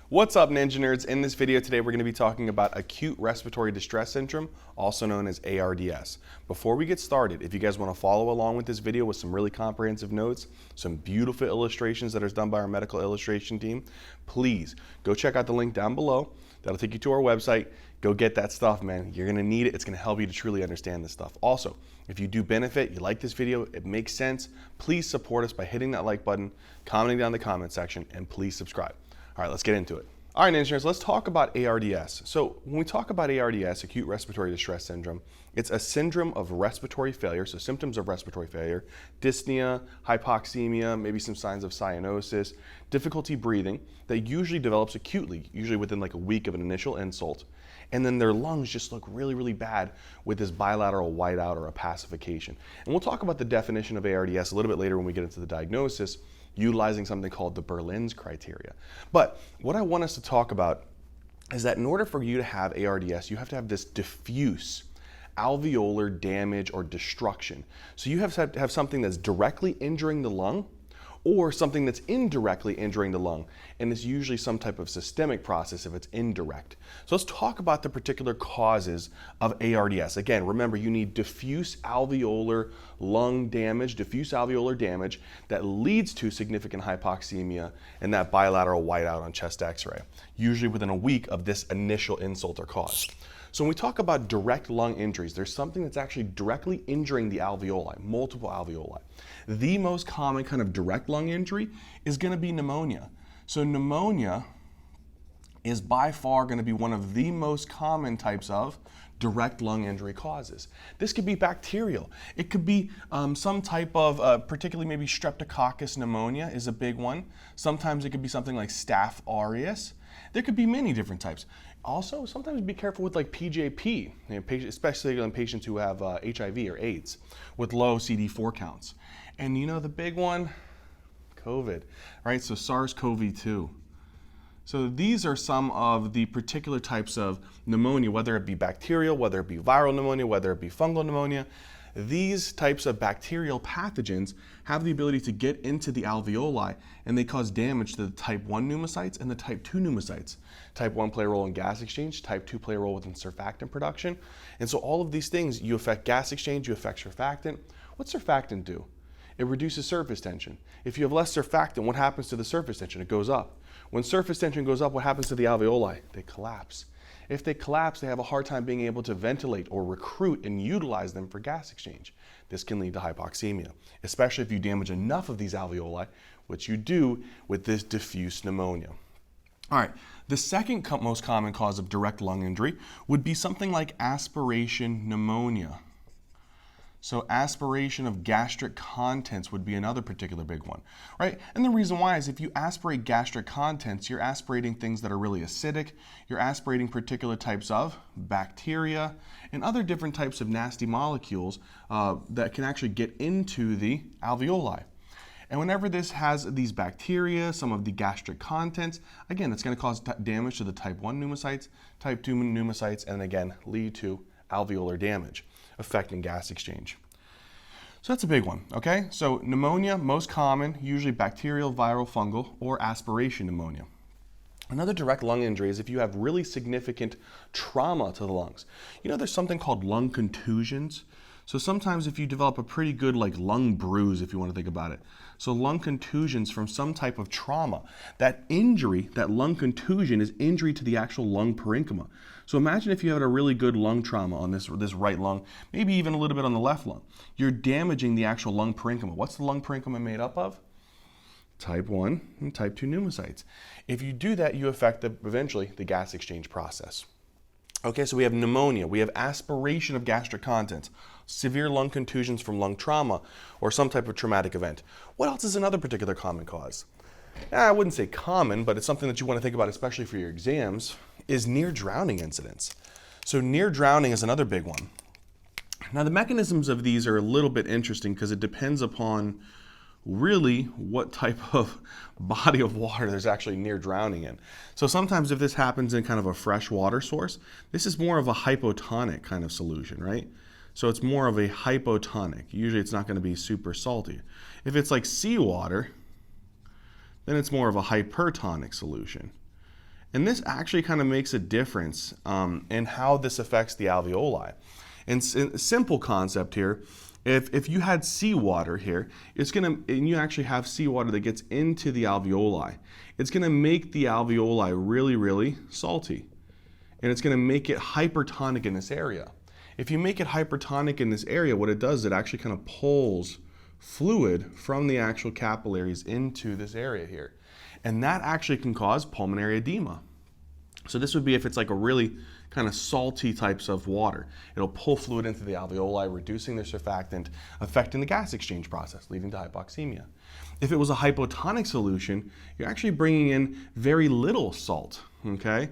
What's up, Ninja Nerds? In this video today, we're going to be talking about acute respiratory distress syndrome, also known as ARDS. Before we get started, if you guys want to follow along with this video with some really comprehensive notes, some beautiful illustrations that are done by our medical illustration team, please go check out the link down below. That'll take you to our website. Go get that stuff, man. You're going to need it. It's going to help you to truly understand this stuff. Also, if you do benefit, you like this video, it makes sense, please support us by hitting that like button, commenting down in the comment section, and please subscribe. All right, let's get into it. All right, engineers, let's talk about ARDS. So when we talk about ARDS, acute respiratory distress syndrome, it's a syndrome of respiratory failure, so symptoms of respiratory failure, dyspnea, hypoxemia, maybe some signs of cyanosis, difficulty breathing that usually develops acutely, usually within like a week of an initial insult. And then their lungs just look really, really bad with this bilateral whiteout or a pacification. And we'll talk about the definition of ARDS a little bit later when we get into the diagnosis, utilizing something called the Berlin's criteria. But what I want us to talk about is that in order for you to have ARDS, you have to have this diffuse alveolar damage or destruction. So you have to have something that's directly injuring the lung or something that's indirectly injuring the lung. And it's usually some type of systemic process if it's indirect. So let's talk about the particular causes of ARDS. Again, remember, you need diffuse alveolar lung damage, diffuse alveolar damage that leads to significant hypoxemia and that bilateral whiteout on chest x-ray, usually within a week of this initial insult or cause. So when we talk about direct lung injuries, there's something that's actually directly injuring the alveoli, multiple alveoli. The most common kind of direct lung injury is going to be pneumonia. So pneumonia is by far going to be one of the most common types of direct lung injury causes. This could be bacterial. It could be some type of, particularly maybe Streptococcus pneumonia is a big one. Sometimes it could be something like Staph aureus. There could be many different types. Also, sometimes be careful with like PJP, especially in patients who have HIV or AIDS with low CD4 counts. And you know the big one? COVID, right? So SARS-CoV-2. So these are some of the particular types of pneumonia, whether it be bacterial, whether it be viral pneumonia, whether it be fungal pneumonia. These types of bacterial pathogens have the ability to get into the alveoli and they cause damage to the type 1 pneumocytes and the type 2 pneumocytes. Type 1 play a role in gas exchange, type 2 play a role within surfactant production. And so all of these things, you affect gas exchange, you affect surfactant. What's surfactant do? It reduces surface tension. If you have less surfactant, what happens to the surface tension? It goes up. When surface tension goes up, what happens to the alveoli? They collapse. If they collapse, they have a hard time being able to ventilate or recruit and utilize them for gas exchange. This can lead to hypoxemia, especially if you damage enough of these alveoli, which you do with this diffuse pneumonia. All right, the second most common cause of direct lung injury would be something like aspiration pneumonia. So aspiration of gastric contents would be another particular big one, right? And the reason why is if you aspirate gastric contents, you're aspirating things that are really acidic, you're aspirating particular types of bacteria and other different types of nasty molecules that can actually get into the alveoli. And whenever this has these bacteria, some of the gastric contents, again, it's going to cause damage to the type 1 pneumocytes, type 2 pneumocytes, and again, lead to alveolar damage, affecting gas exchange. So that's a big one, okay? So pneumonia, most common, usually bacterial, viral, fungal, or aspiration pneumonia. Another direct lung injury is if you have really significant trauma to the lungs. You know, there's something called lung contusions. So sometimes if you develop a pretty good like lung bruise, if you want to think about it. So lung contusions from some type of trauma. That injury, that lung contusion is injury to the actual lung parenchyma. So imagine if you had a really good lung trauma on this right lung, maybe even a little bit on the left lung. You're damaging the actual lung parenchyma. What's the lung parenchyma made up of? Type 1 and type 2 pneumocytes. If you do that, you affect eventually the gas exchange process. Okay, so we have pneumonia, we have aspiration of gastric contents, severe lung contusions from lung trauma, or some type of traumatic event. What else is another particular common cause? I wouldn't say common, but it's something that you want to think about, especially for your exams, is near drowning incidents. So near drowning is another big one. Now the mechanisms of these are a little bit interesting because it depends upon really what type of body of water there's actually near drowning in. So sometimes if this happens in kind of a fresh water source, this is more of a hypotonic kind of solution, right? So it's more of a hypotonic. Usually it's not going to be super salty. If it's like seawater, then it's more of a hypertonic solution. And this actually kind of makes a difference in how this affects the alveoli. And a simple concept here, if you had seawater here, and you actually have seawater that gets into the alveoli, it's gonna make the alveoli really, really salty. And it's gonna make it hypertonic in this area. If you make it hypertonic in this area, what it does, it actually kind of pulls fluid from the actual capillaries into this area here. And that actually can cause pulmonary edema. So this would be if it's like a really kind of salty types of water. It'll pull fluid into the alveoli, reducing their surfactant, affecting the gas exchange process, leading to hypoxemia. If it was a hypotonic solution, you're actually bringing in very little salt, okay?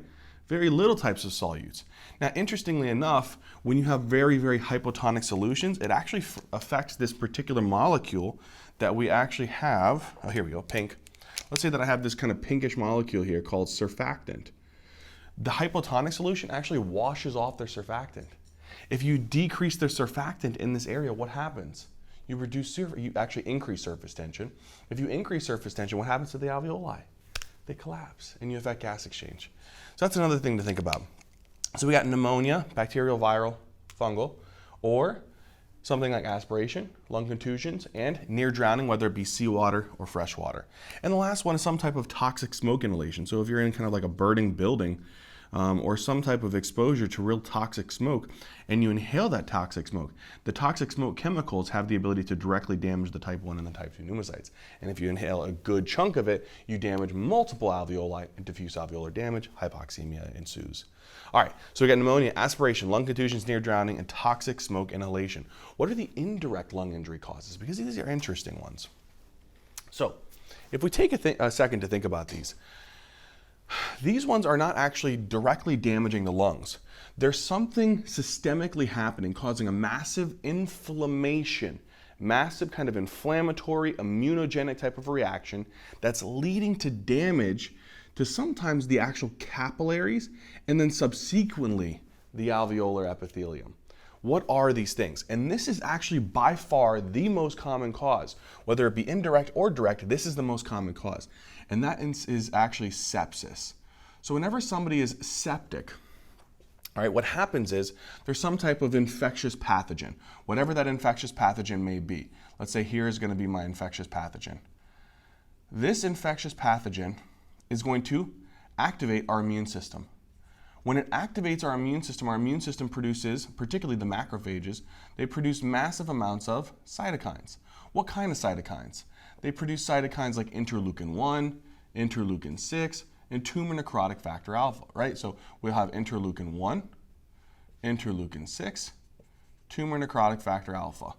Very little types of solutes. Now, interestingly enough, when you have very, very hypotonic solutions, it actually affects this particular molecule that we actually have. Oh, here we go, pink. Let's say that I have this kind of pinkish molecule here called surfactant. The hypotonic solution actually washes off their surfactant. If you decrease their surfactant in this area, what happens? You actually increase surface tension. If you increase surface tension, what happens to the alveoli? They collapse and you affect gas exchange. So that's another thing to think about. So we got pneumonia, bacterial, viral, fungal, or something like aspiration, lung contusions, and near drowning, whether it be seawater or fresh water. And the last one is some type of toxic smoke inhalation. So if you're in kind of like a burning building or some type of exposure to real toxic smoke, and you inhale that toxic smoke, the toxic smoke chemicals have the ability to directly damage the type 1 and the type 2 pneumocytes. And if you inhale a good chunk of it, you damage multiple alveoli, and diffuse alveolar damage, hypoxemia ensues. All right, so we got pneumonia, aspiration, lung contusions, near drowning, and toxic smoke inhalation. What are the indirect lung injury causes? Because these are interesting ones. So if we take a second to think about these ones are not actually directly damaging the lungs. There's something systemically happening causing a massive inflammation, massive kind of inflammatory, immunogenic type of reaction that's leading to damage to sometimes the actual capillaries and then subsequently the alveolar epithelium. What are these things? And this is actually by far the most common cause. Whether it be indirect or direct, this is the most common cause. And that is actually sepsis. So whenever somebody is septic, all right, what happens is there's some type of infectious pathogen, whatever that infectious pathogen may be. Let's say here is going to be my infectious pathogen. This infectious pathogen is going to activate our immune system. When it activates our immune system produces, particularly the macrophages, they produce massive amounts of cytokines. What kind of cytokines? They produce cytokines like interleukin 1, interleukin 6, and tumor necrotic factor alpha, right? So we'll have interleukin 1, interleukin 6, tumor necrotic factor alpha.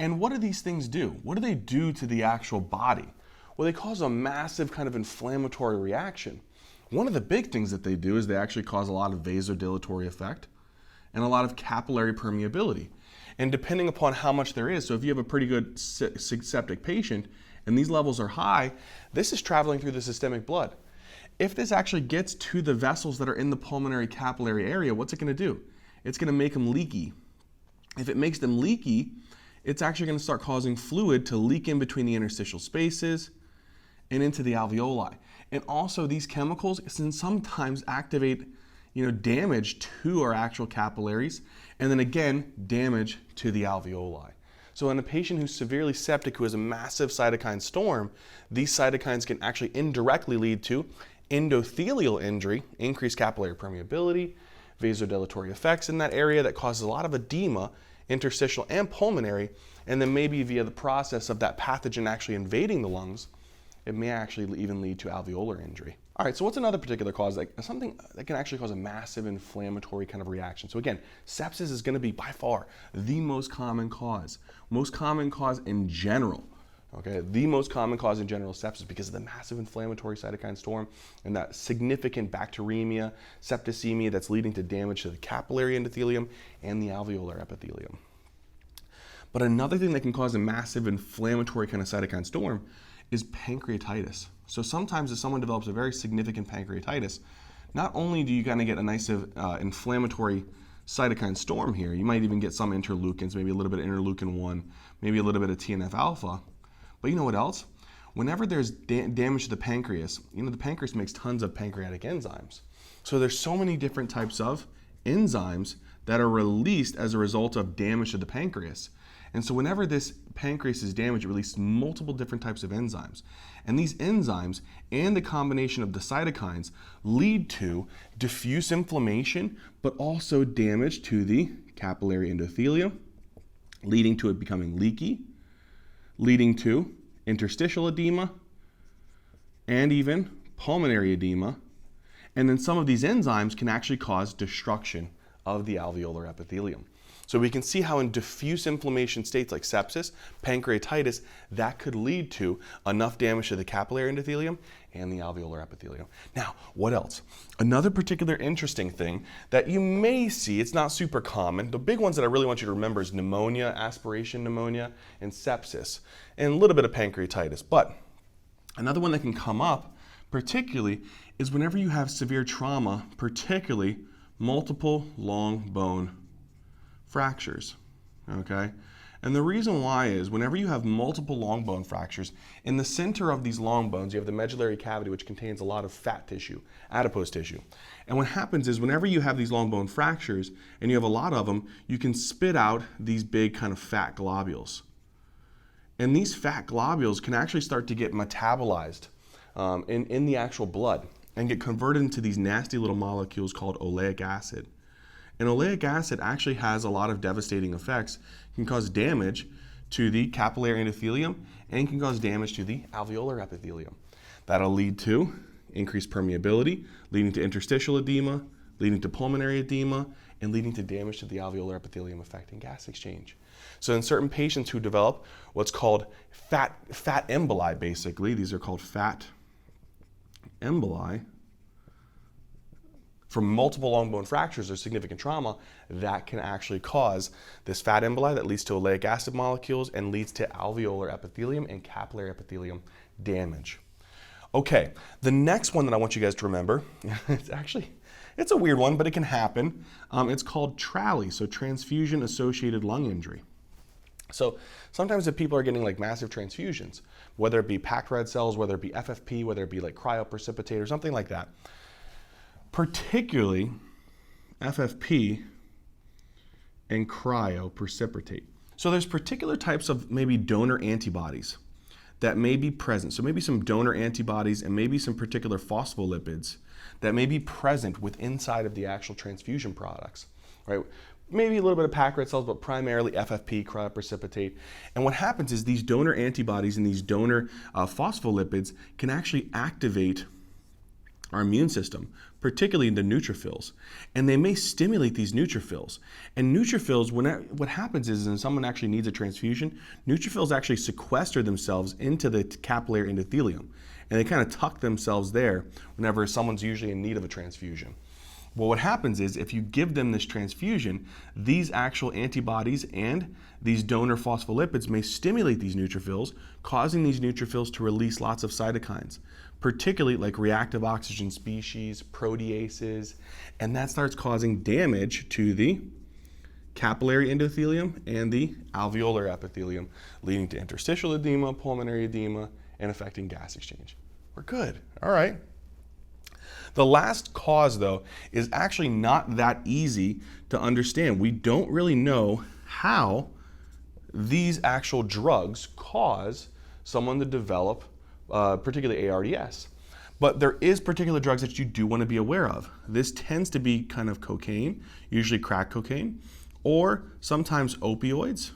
And what do these things do? What do they do to the actual body? Well, they cause a massive kind of inflammatory reaction. One of the big things that they do is they actually cause a lot of vasodilatory effect and a lot of capillary permeability. And depending upon how much there is, so if you have a pretty good septic patient and these levels are high, this is traveling through the systemic blood. If this actually gets to the vessels that are in the pulmonary capillary area, what's it going to do? It's going to make them leaky. If it makes them leaky, it's actually going to start causing fluid to leak in between the interstitial spaces and into the alveoli. And also these chemicals can sometimes activate damage to our actual capillaries, and then again, damage to the alveoli. So in a patient who's severely septic, who has a massive cytokine storm, these cytokines can actually indirectly lead to endothelial injury, increased capillary permeability, vasodilatory effects in that area that causes a lot of edema, interstitial and pulmonary, and then maybe via the process of that pathogen actually invading the lungs, it may actually even lead to alveolar injury. All right, so what's another particular cause? Something that can actually cause a massive inflammatory kind of reaction. So again, sepsis is going to be by far the most common cause in general. Okay, the most common cause in general is sepsis because of the massive inflammatory cytokine storm and that significant bacteremia, septicemia that's leading to damage to the capillary endothelium and the alveolar epithelium. But another thing that can cause a massive inflammatory kind of cytokine storm is pancreatitis. So sometimes if someone develops a very significant pancreatitis, not only do you kind of get a nice inflammatory cytokine storm here, you might even get some interleukins, maybe a little bit of interleukin 1, maybe a little bit of TNF alpha, but you know what else? whenever there's damage to the pancreas, the pancreas makes tons of pancreatic enzymes. So there's so many different types of enzymes that are released as a result of damage to the pancreas. And so whenever this pancreas is damaged, it releases multiple different types of enzymes. And these enzymes and the combination of the cytokines lead to diffuse inflammation, but also damage to the capillary endothelium, leading to it becoming leaky, leading to interstitial edema, and even pulmonary edema. And then some of these enzymes can actually cause destruction of the alveolar epithelium. So we can see how in diffuse inflammation states like sepsis, pancreatitis, that could lead to enough damage to the capillary endothelium and the alveolar epithelium. Now, what else? Another particular interesting thing that you may see, it's not super common, the big ones that I really want you to remember is pneumonia, aspiration pneumonia, and sepsis, and a little bit of pancreatitis. But another one that can come up particularly is whenever you have severe trauma, particularly multiple long bone fractures, okay? And the reason why is whenever you have multiple long bone fractures, in the center of these long bones, you have the medullary cavity, which contains a lot of fat tissue, adipose tissue. And what happens is whenever you have these long bone fractures, and you have a lot of them, you can spit out these big kind of fat globules. And these fat globules can actually start to get metabolized in the actual blood and get converted into these nasty little molecules called oleic acid. And oleic acid actually has a lot of devastating effects. It can cause damage to the capillary endothelium and can cause damage to the alveolar epithelium. That'll lead to increased permeability, leading to interstitial edema, leading to pulmonary edema, and leading to damage to the alveolar epithelium affecting gas exchange. So in certain patients who develop what's called fat emboli, basically, these are called fat emboli, from multiple long bone fractures or significant trauma, that can actually cause this fat emboli that leads to oleic acid molecules and leads to alveolar epithelium and capillary epithelium damage. Okay, the next one that I want you guys to remember, it's a weird one, but it can happen. It's called TRALI, so transfusion-associated lung injury. So sometimes if people are getting like massive transfusions, whether it be packed red cells, whether it be FFP, whether it be like cryoprecipitate or something like that, particularly FFP and cryoprecipitate. So there's particular types of maybe donor antibodies that may be present. So maybe some donor antibodies and maybe some particular phospholipids that may be present with inside of the actual transfusion products, right? Maybe a little bit of packed red cells, but primarily FFP, cryoprecipitate. And what happens is these donor antibodies and these donor phospholipids can actually activate our immune system, particularly the neutrophils. And they may stimulate these neutrophils. And neutrophils, what happens is when someone actually needs a transfusion, neutrophils actually sequester themselves into the capillary endothelium. And they kind of tuck themselves there whenever someone's usually in need of a transfusion. Well, what happens is if you give them this transfusion, these actual antibodies and these donor phospholipids may stimulate these neutrophils, causing these neutrophils to release lots of cytokines, particularly like reactive oxygen species, proteases, and that starts causing damage to the capillary endothelium and the alveolar epithelium, leading to interstitial edema, pulmonary edema, and affecting gas exchange. We're good. All right. The last cause, though, is actually not that easy to understand. We don't really know how these actual drugs cause someone to develop particularly ARDS. But there is particular drugs that you do want to be aware of. This tends to be kind of cocaine, usually crack cocaine, or sometimes opioids.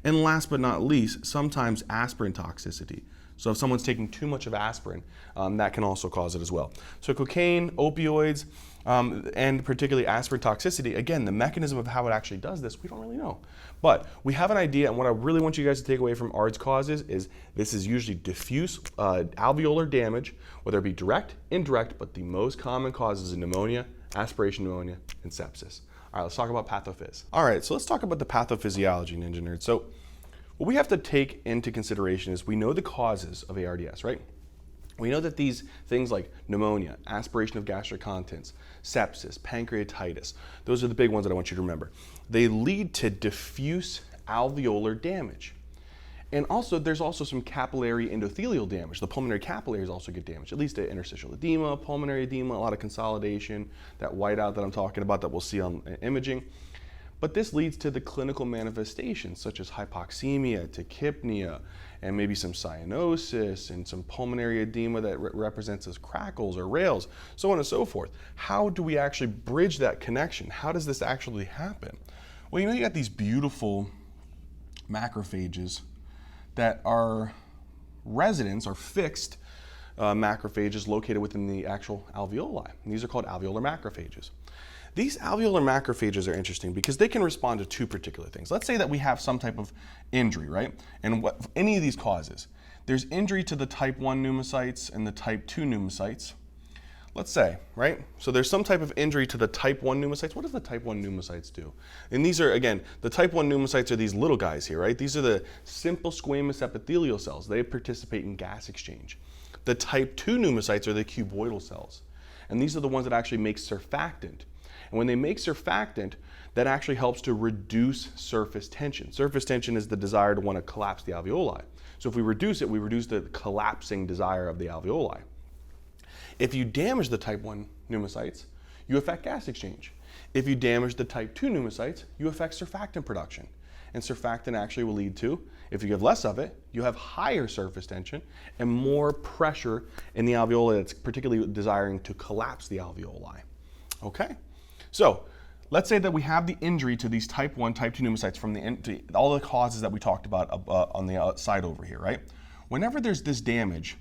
And last but not least, sometimes aspirin toxicity. So if someone's taking too much of aspirin, that can also cause it as well. So cocaine, opioids, and particularly aspirin toxicity, again, the mechanism of how it actually does this, we don't really know. But we have an idea, and what I really want you guys to take away from ARDS causes is this is usually diffuse alveolar damage, whether it be direct, indirect, but the most common causes are pneumonia, aspiration pneumonia, and sepsis. All right, let's talk about pathophys. All right, so let's talk about the pathophysiology, Ninja Nerds. So what we have to take into consideration is we know the causes of ARDS, right? We know that these things like pneumonia, aspiration of gastric contents, sepsis, pancreatitis, those are the big ones that I want you to remember. They lead to diffuse alveolar damage. And also, there's also some capillary endothelial damage. The pulmonary capillaries also get damaged, at least interstitial edema, pulmonary edema, a lot of consolidation, that whiteout that I'm talking about that we'll see on imaging. But this leads to the clinical manifestations such as hypoxemia, tachypnea, and maybe some cyanosis and some pulmonary edema that represents as crackles or rales, so on and so forth. How do we actually bridge that connection? How does this actually happen? Well, you got these beautiful macrophages that are residents or fixed macrophages located within the actual alveoli. And these are called alveolar macrophages. These alveolar macrophages are interesting because they can respond to two particular things. Let's say that we have some type of injury, right? And what any of these causes. There's injury to the type 1 pneumocytes and the type 2 pneumocytes. Let's say, right? So there's some type of injury to the type 1 pneumocytes. What does the type 1 pneumocytes do? And these are, again, the type 1 pneumocytes are these little guys here, right? These are the simple squamous epithelial cells. They participate in gas exchange. The type 2 pneumocytes are the cuboidal cells. And these are the ones that actually make surfactant. And when they make surfactant, that actually helps to reduce surface tension. Surface tension is the desire to want to collapse the alveoli. So if we reduce it, we reduce the collapsing desire of the alveoli. If you damage the type 1 pneumocytes, you affect gas exchange. If you damage the type 2 pneumocytes, you affect surfactant production. And surfactant actually will lead to, if you have less of it, you have higher surface tension and more pressure in the alveoli that's particularly desiring to collapse the alveoli. Okay? So let's say that we have the injury to these type 1, type 2 pneumocytes from all the causes that we talked about on the outside over here, right? Whenever there's this damage,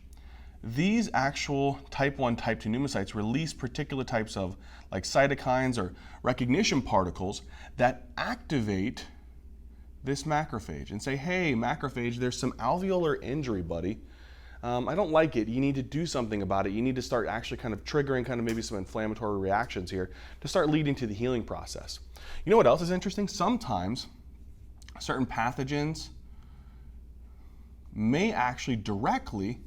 these actual type 1, type 2 pneumocytes release particular types of like cytokines or recognition particles that activate this macrophage and say, hey, macrophage, there's some alveolar injury, buddy. I don't like it. You need to do something about it. You need to start actually kind of triggering kind of maybe some inflammatory reactions here to start leading to the healing process. You know what else is interesting? Sometimes certain pathogens may actually directly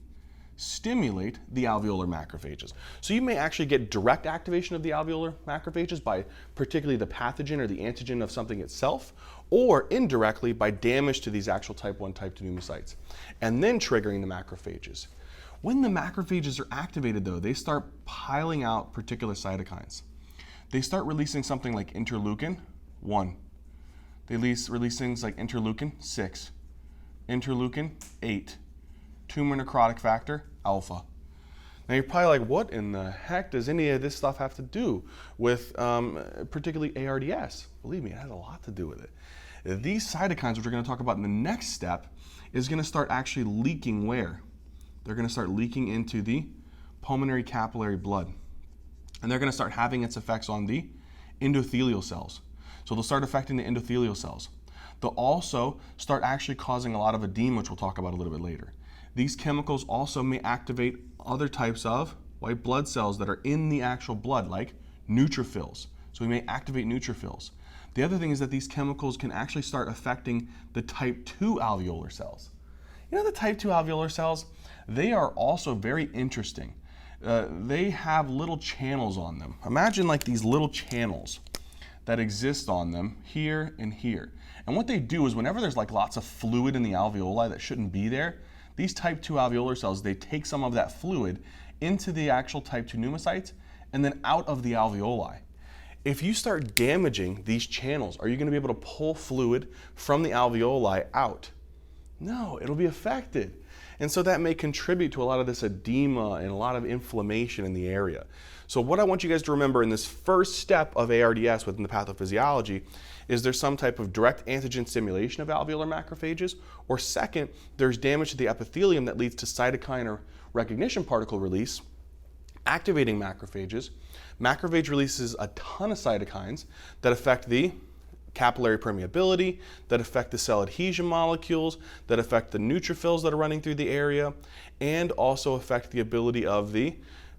stimulate the alveolar macrophages. So you may actually get direct activation of the alveolar macrophages by particularly the pathogen or the antigen of something itself, or indirectly by damage to these actual type 1, type 2 pneumocytes, and then triggering the macrophages. When the macrophages are activated though, they start piling out particular cytokines. They start releasing something like interleukin 1. They release things like interleukin 6, interleukin 8, tumor necrotic factor alpha. Now you're probably like, what in the heck does any of this stuff have to do with particularly ARDS? Believe me, it has a lot to do with it. These cytokines, which we're going to talk about in the next step, is going to start actually leaking where? They're going to start leaking into the pulmonary capillary blood. And they're going to start having its effects on the endothelial cells. So they'll start affecting the endothelial cells. They'll also start actually causing a lot of edema, which we'll talk about a little bit later. These chemicals also may activate other types of white blood cells that are in the actual blood, like neutrophils. So we may activate neutrophils. The other thing is that these chemicals can actually start affecting the type 2 alveolar cells. You know, the type 2 alveolar cells, they are also very interesting. They have little channels on them. Imagine like these little channels that exist on them here and here. And what they do is whenever there's like lots of fluid in the alveoli that shouldn't be there, these type 2 alveolar cells, they take some of that fluid into the actual type 2 pneumocytes and then out of the alveoli. If you start damaging these channels, are you going to be able to pull fluid from the alveoli out? No, it'll be affected. And so that may contribute to a lot of this edema and a lot of inflammation in the area. So what I want you guys to remember in this first step of ARDS within the pathophysiology is there's some type of direct antigen stimulation of alveolar macrophages, or second, there's damage to the epithelium that leads to cytokine or recognition particle release, activating macrophages. Macrophage releases a ton of cytokines that affect the capillary permeability, that affect the cell adhesion molecules, that affect the neutrophils that are running through the area, and also affect the ability of the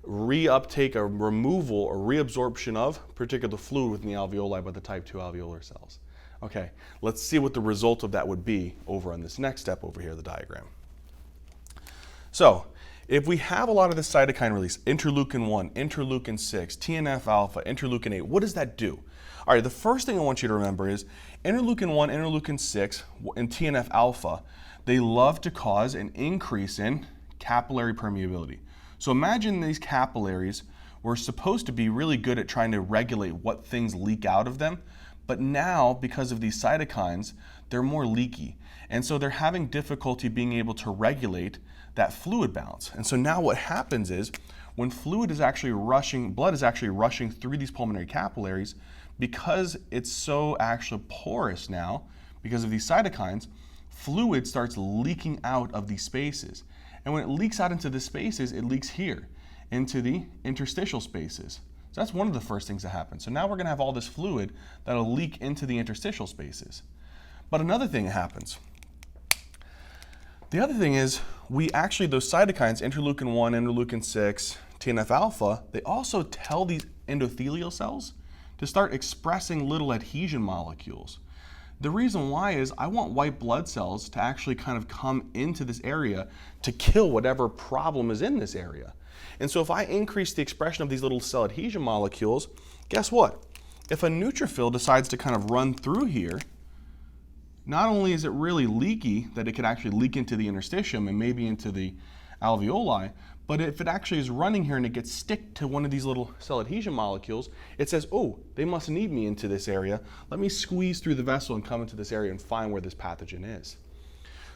reuptake or removal or reabsorption of particular fluid within the alveoli by the type 2 alveolar cells. Okay, let's see what the result of that would be over on this next step over here, the diagram. So, If we have a lot of this cytokine release, interleukin 1, interleukin 6, TNF alpha, interleukin 8, what does that do? All right, the first thing I want you to remember is interleukin 1, interleukin 6, and TNF alpha, they love to cause an increase in capillary permeability. So imagine these capillaries were supposed to be really good at trying to regulate what things leak out of them, but now, because of these cytokines, they're more leaky. And so they're having difficulty being able to regulate that fluid balance. And so now what happens is, when fluid is actually rushing, blood is actually rushing through these pulmonary capillaries, because it's so actually porous now, because of these cytokines, fluid starts leaking out of these spaces. And when it leaks out into the spaces, it leaks here, into the interstitial spaces. So that's one of the first things that happens. So now we're gonna have all this fluid that'll leak into the interstitial spaces. But another thing happens. The other thing is, those cytokines, interleukin 1, interleukin 6, TNF alpha, they also tell these endothelial cells to start expressing little adhesion molecules. The reason why is I want white blood cells to actually kind of come into this area to kill whatever problem is in this area. And so if I increase the expression of these little cell adhesion molecules, guess what? If a neutrophil decides to kind of run through here, not only is it really leaky that it could actually leak into the interstitium and maybe into the alveoli, but if it actually is running here and it gets stick to one of these little cell adhesion molecules, it says, oh, they must need me into this area. Let me squeeze through the vessel and come into this area and find where this pathogen is.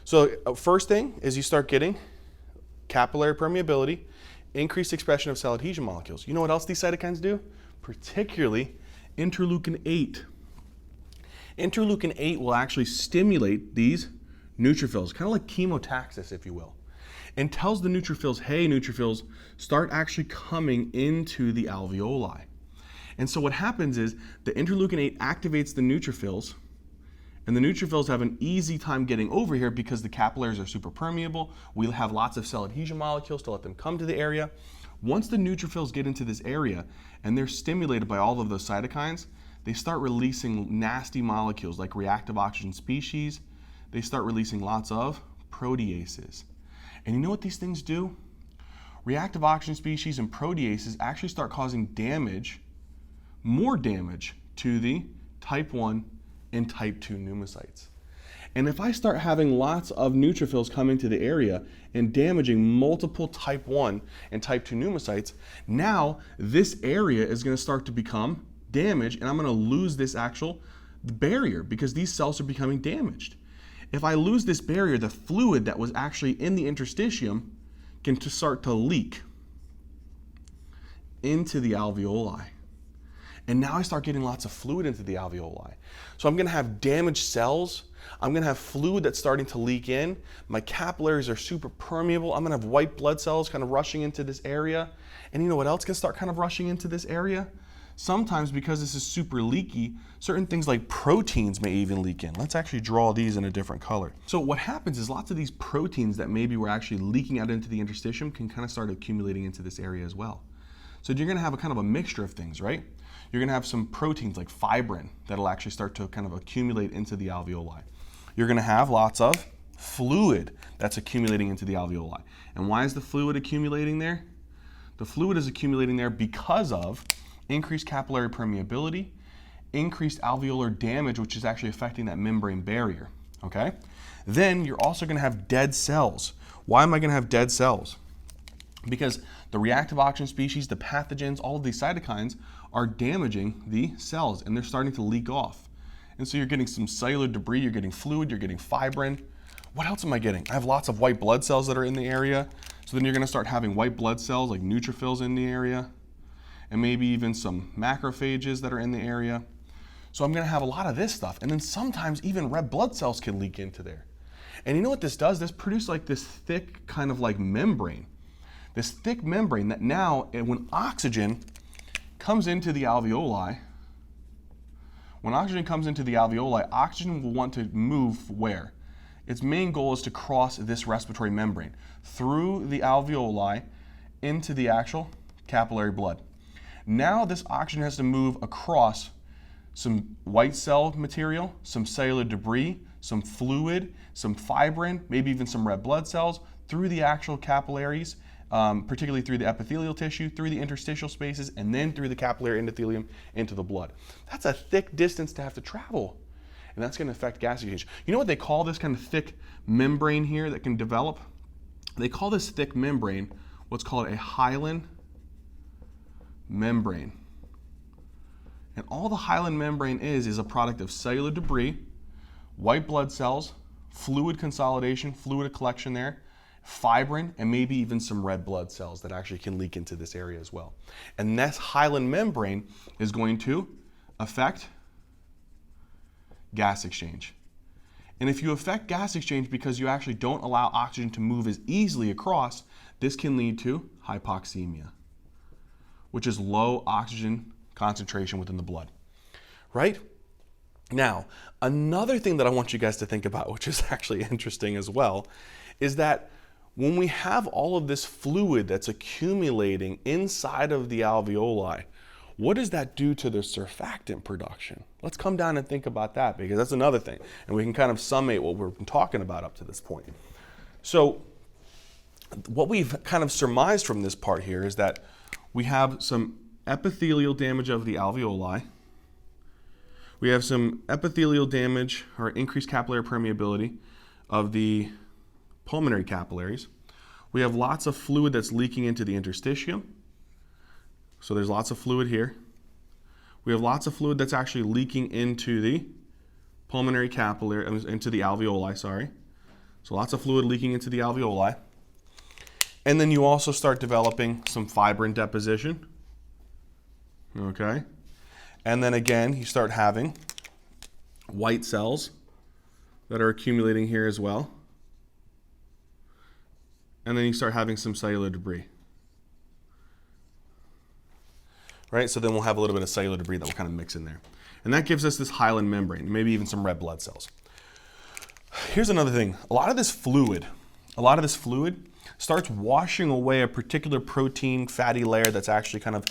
So first thing is you start getting capillary permeability, increased expression of cell adhesion molecules. You know what else these cytokines do? Particularly interleukin 8. Interleukin 8 will actually stimulate these neutrophils, kind of like chemotaxis, if you will, and tells the neutrophils, hey, neutrophils, start actually coming into the alveoli. And so what happens is the interleukin 8 activates the neutrophils, and the neutrophils have an easy time getting over here because the capillaries are super permeable. We'll have lots of cell adhesion molecules to let them come to the area. Once the neutrophils get into this area and they're stimulated by all of those cytokines, they start releasing nasty molecules like reactive oxygen species. They start releasing lots of proteases. And you know what these things do? Reactive oxygen species and proteases actually start causing damage, more damage, to the type 1 and type 2 pneumocytes. And if I start having lots of neutrophils come into the area and damaging multiple type 1 and type 2 pneumocytes, now this area is going to start to become damaged, and I'm going to lose this actual barrier because these cells are becoming damaged. If I lose this barrier, the fluid that was actually in the interstitium can start to leak into the alveoli. And now I start getting lots of fluid into the alveoli. So I'm going to have damaged cells. I'm going to have fluid that's starting to leak in. My capillaries are super permeable. I'm going to have white blood cells kind of rushing into this area. And you know what else can start kind of rushing into this area? Sometimes, because this is super leaky, certain things like proteins may even leak in. Let's actually draw these in a different color. So what happens is lots of these proteins that maybe were actually leaking out into the interstitium can kind of start accumulating into this area as well. So you're going to have a kind of a mixture of things, right? You're going to have some proteins like fibrin that'll actually start to kind of accumulate into the alveoli. You're going to have lots of fluid that's accumulating into the alveoli. And why is the fluid accumulating there? The fluid is accumulating there because of increased capillary permeability, increased alveolar damage, which is actually affecting that membrane barrier, okay? Then you're also going to have dead cells. Why am I going to have dead cells? Because the reactive oxygen species, the pathogens, all of these cytokines are damaging the cells, and they're starting to leak off. And so you're getting some cellular debris, you're getting fluid, you're getting fibrin. What else am I getting? I have lots of white blood cells that are in the area. So then you're going to start having white blood cells like neutrophils in the area, and maybe even some macrophages that are in the area. So I'm going to have a lot of this stuff. And then sometimes even red blood cells can leak into there. And you know what this does? This produces like this thick kind of like membrane. This thick membrane that now, when oxygen comes into the alveoli, oxygen will want to move where? Its main goal is to cross this respiratory membrane through the alveoli into the actual capillary blood. Now this oxygen has to move across some white cell material, some cellular debris, some fluid, some fibrin, maybe even some red blood cells through the actual capillaries particularly through the epithelial tissue, through the interstitial spaces, and then through the capillary endothelium into the blood. That's a thick distance to have to travel, and that's going to affect gas exchange. You know what they call this kind of thick membrane here that can develop? They call this thick membrane what's called a hyaline membrane. And all the hyaline membrane is a product of cellular debris, white blood cells, fluid consolidation, fluid collection there, fibrin, and maybe even some red blood cells that actually can leak into this area as well. And this hyaline membrane is going to affect gas exchange. And if you affect gas exchange because you actually don't allow oxygen to move as easily across, this can lead to hypoxemia, which is low oxygen concentration within the blood, right? Now, another thing that I want you guys to think about, which is actually interesting as well, is that when we have all of this fluid that's accumulating inside of the alveoli, what does that do to the surfactant production? Let's come down and think about that, because that's another thing. And we can kind of summate what we've been talking about up to this point. So what we've kind of surmised from this part here is that we have some epithelial damage of the alveoli. We have some epithelial damage or increased capillary permeability of the pulmonary capillaries. We have lots of fluid that's leaking into the interstitium. So there's lots of fluid here. We have lots of fluid that's actually leaking into the pulmonary capillary, into the alveoli, sorry. So lots of fluid leaking into the alveoli. And then you also start developing some fibrin deposition. Okay. And then again, you start having white cells that are accumulating here as well. And then you start having some cellular debris. Right? So then we'll have a little bit of cellular debris that will kind of mix in there. And that gives us this hyaline membrane, maybe even some red blood cells. Here's another thing. A lot of this fluid starts washing away a particular protein fatty layer that's actually kind of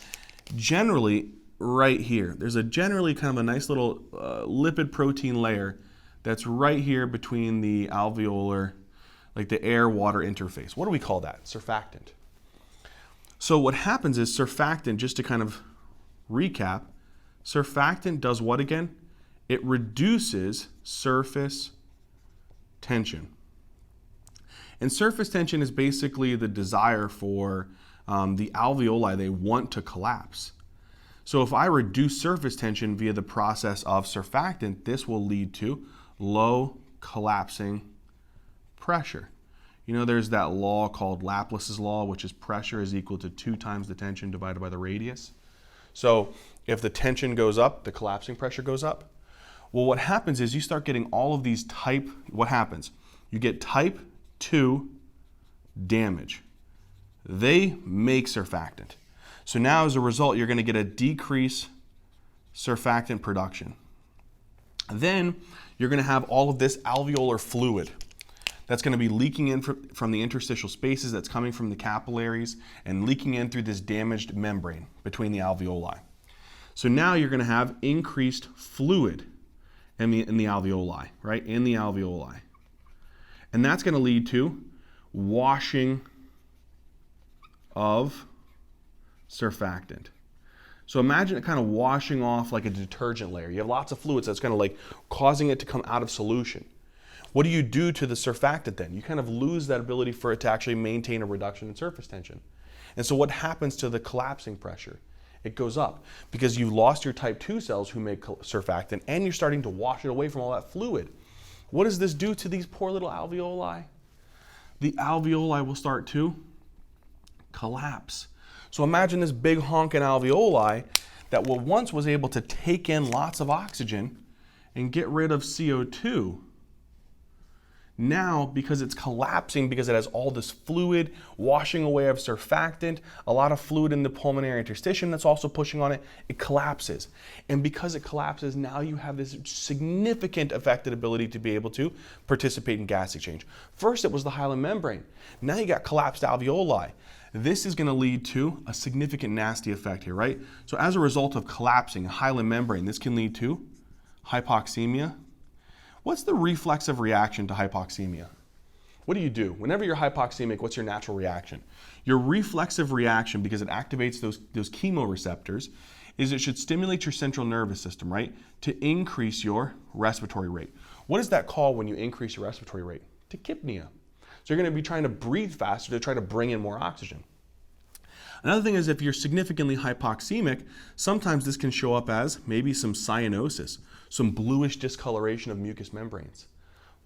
generally right here. There's a generally kind of a nice little lipid protein layer that's right here between the alveolar, like the air-water interface. What do we call that? Surfactant. So what happens is surfactant, just to kind of recap, surfactant does what again? It reduces surface tension. And surface tension is basically the desire for the alveoli, they want to collapse. So if I reduce surface tension via the process of surfactant, this will lead to low collapsing pressure. You know, there's that law called Laplace's law, which is pressure is equal to 2 times the tension divided by the radius. So if the tension goes up, the collapsing pressure goes up. Well, what happens is you start getting all of these what happens? You get type 2 damage. They make surfactant. So now as a result, you're going to get a decrease surfactant production. Then you're going to have all of this alveolar fluid that's going to be leaking in from the interstitial spaces that's coming from the capillaries and leaking in through this damaged membrane between the alveoli. So now you're going to have increased fluid in the alveoli, right? In the alveoli. And that's going to lead to washing of surfactant. So imagine it kind of washing off like a detergent layer. You have lots of fluids that's kind of like causing it to come out of solution. What do you do to the surfactant then? You kind of lose that ability for it to actually maintain a reduction in surface tension. And so what happens to the collapsing pressure? It goes up because you've lost your type 2 cells who make surfactant and you're starting to wash it away from all that fluid. What does this do to these poor little alveoli? The alveoli will start to collapse. So imagine this big honking alveoli that once was able to take in lots of oxygen and get rid of CO2. Now, because it's collapsing, because it has all this fluid washing away of surfactant, a lot of fluid in the pulmonary interstitium that's also pushing on it, it collapses. And because it collapses, now you have this significant affected ability to be able to participate in gas exchange. First, it was the hyaline membrane. Now you got collapsed alveoli. This is going to lead to a significant nasty effect here, right? So as a result of collapsing a hyaline membrane, this can lead to hypoxemia. What's the reflexive reaction to hypoxemia? what do? Whenever you're hypoxemic, what's your natural reaction? Your reflexive reaction, because it activates those chemoreceptors, is it should stimulate your central nervous system, right, to increase your respiratory rate. What is that called when you increase your respiratory rate? Tachypnea. So you're going to be trying to breathe faster to try to bring in more oxygen. Another thing is if you're significantly hypoxemic, sometimes this can show up as maybe some cyanosis, some bluish discoloration of mucous membranes.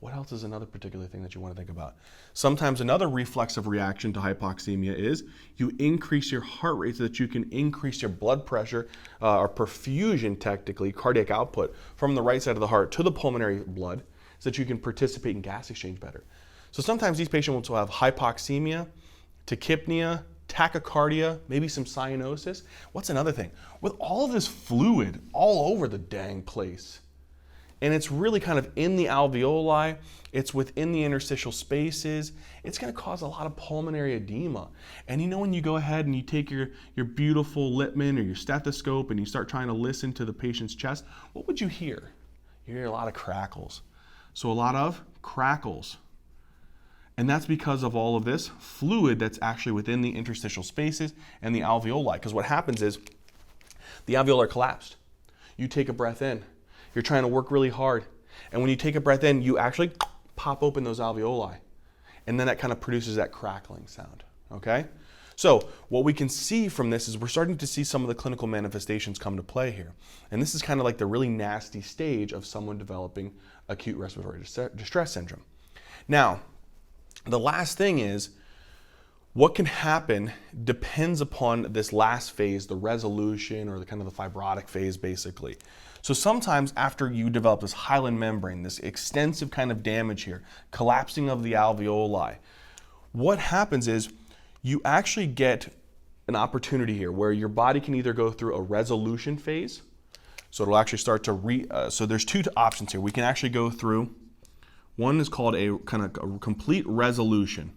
What else is another particular thing that you want to think about? Sometimes another reflexive reaction to hypoxemia is you increase your heart rate so that you can increase your blood pressure or perfusion, technically, cardiac output from the right side of the heart to the pulmonary blood so that you can participate in gas exchange better. So sometimes these patients will have hypoxemia, tachypnea, tachycardia, maybe some cyanosis. What's another thing? With all of this fluid all over the dang place, and it's really kind of in the alveoli, it's within the interstitial spaces, it's going to cause a lot of pulmonary edema. And you know, when you go ahead and you take your beautiful Littmann or your stethoscope and you start trying to listen to the patient's chest, what would you hear? You hear a lot of crackles. So a lot of crackles. And that's because of all of this fluid that's actually within the interstitial spaces and the alveoli. Because what happens is the alveoli are collapsed. You take a breath in. You're trying to work really hard. And when you take a breath in, you actually pop open those alveoli. And then that kind of produces that crackling sound. Okay? So what we can see from this is we're starting to see some of the clinical manifestations come to play here. And this is kind of like the really nasty stage of someone developing acute respiratory distress syndrome. Now, the last thing is, what can happen depends upon this last phase, the resolution or the kind of the fibrotic phase, basically. So sometimes after you develop this hyaline membrane, this extensive kind of damage here, collapsing of the alveoli, what happens is you actually get an opportunity here where your body can either go through a resolution phase, so it'll actually start to so there's two options here. We can actually go through, one is called a kind of a complete resolution.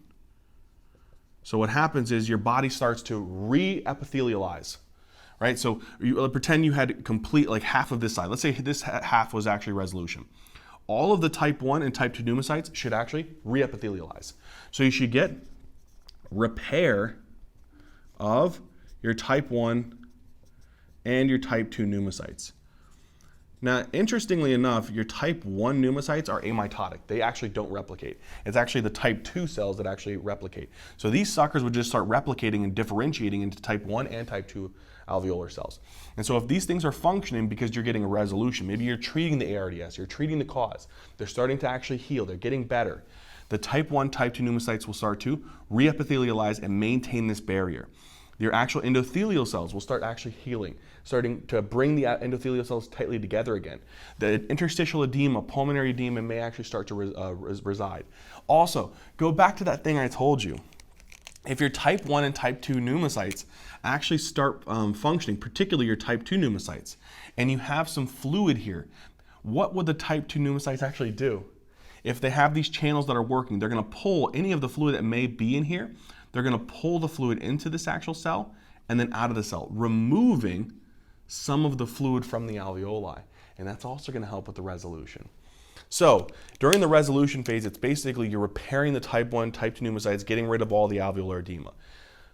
So what happens is your body starts to re-epithelialize, right? So you pretend you had complete, like half of this side. Let's say this half was actually resolution. All of the type 1 and type 2 pneumocytes should actually re-epithelialize. So you should get repair of your type 1 and your type 2 pneumocytes. Now, interestingly enough, your type 1 pneumocytes are amitotic. They actually don't replicate. It's actually the type 2 cells that actually replicate. So these suckers would just start replicating and differentiating into type 1 and type 2 alveolar cells. And so if these things are functioning because you're getting a resolution, maybe you're treating the ARDS, you're treating the cause, they're starting to actually heal, they're getting better, the type 1, type 2 pneumocytes will start to re-epithelialize and maintain this barrier. Your actual endothelial cells will start actually healing, starting to bring the endothelial cells tightly together again. The interstitial edema, pulmonary edema may actually start to reside. Also, go back to that thing I told you. If your type 1 and type 2 pneumocytes actually start functioning, particularly your type 2 pneumocytes, and you have some fluid here, what would the type 2 pneumocytes actually do? If they have these channels that are working, they're going to pull any of the fluid that may be in here. They're going to pull the fluid into this actual cell and then out of the cell, removing some of the fluid from the alveoli. And that's also going to help with the resolution. So during the resolution phase, it's basically you're repairing the type 1, type 2 pneumocytes, getting rid of all the alveolar edema.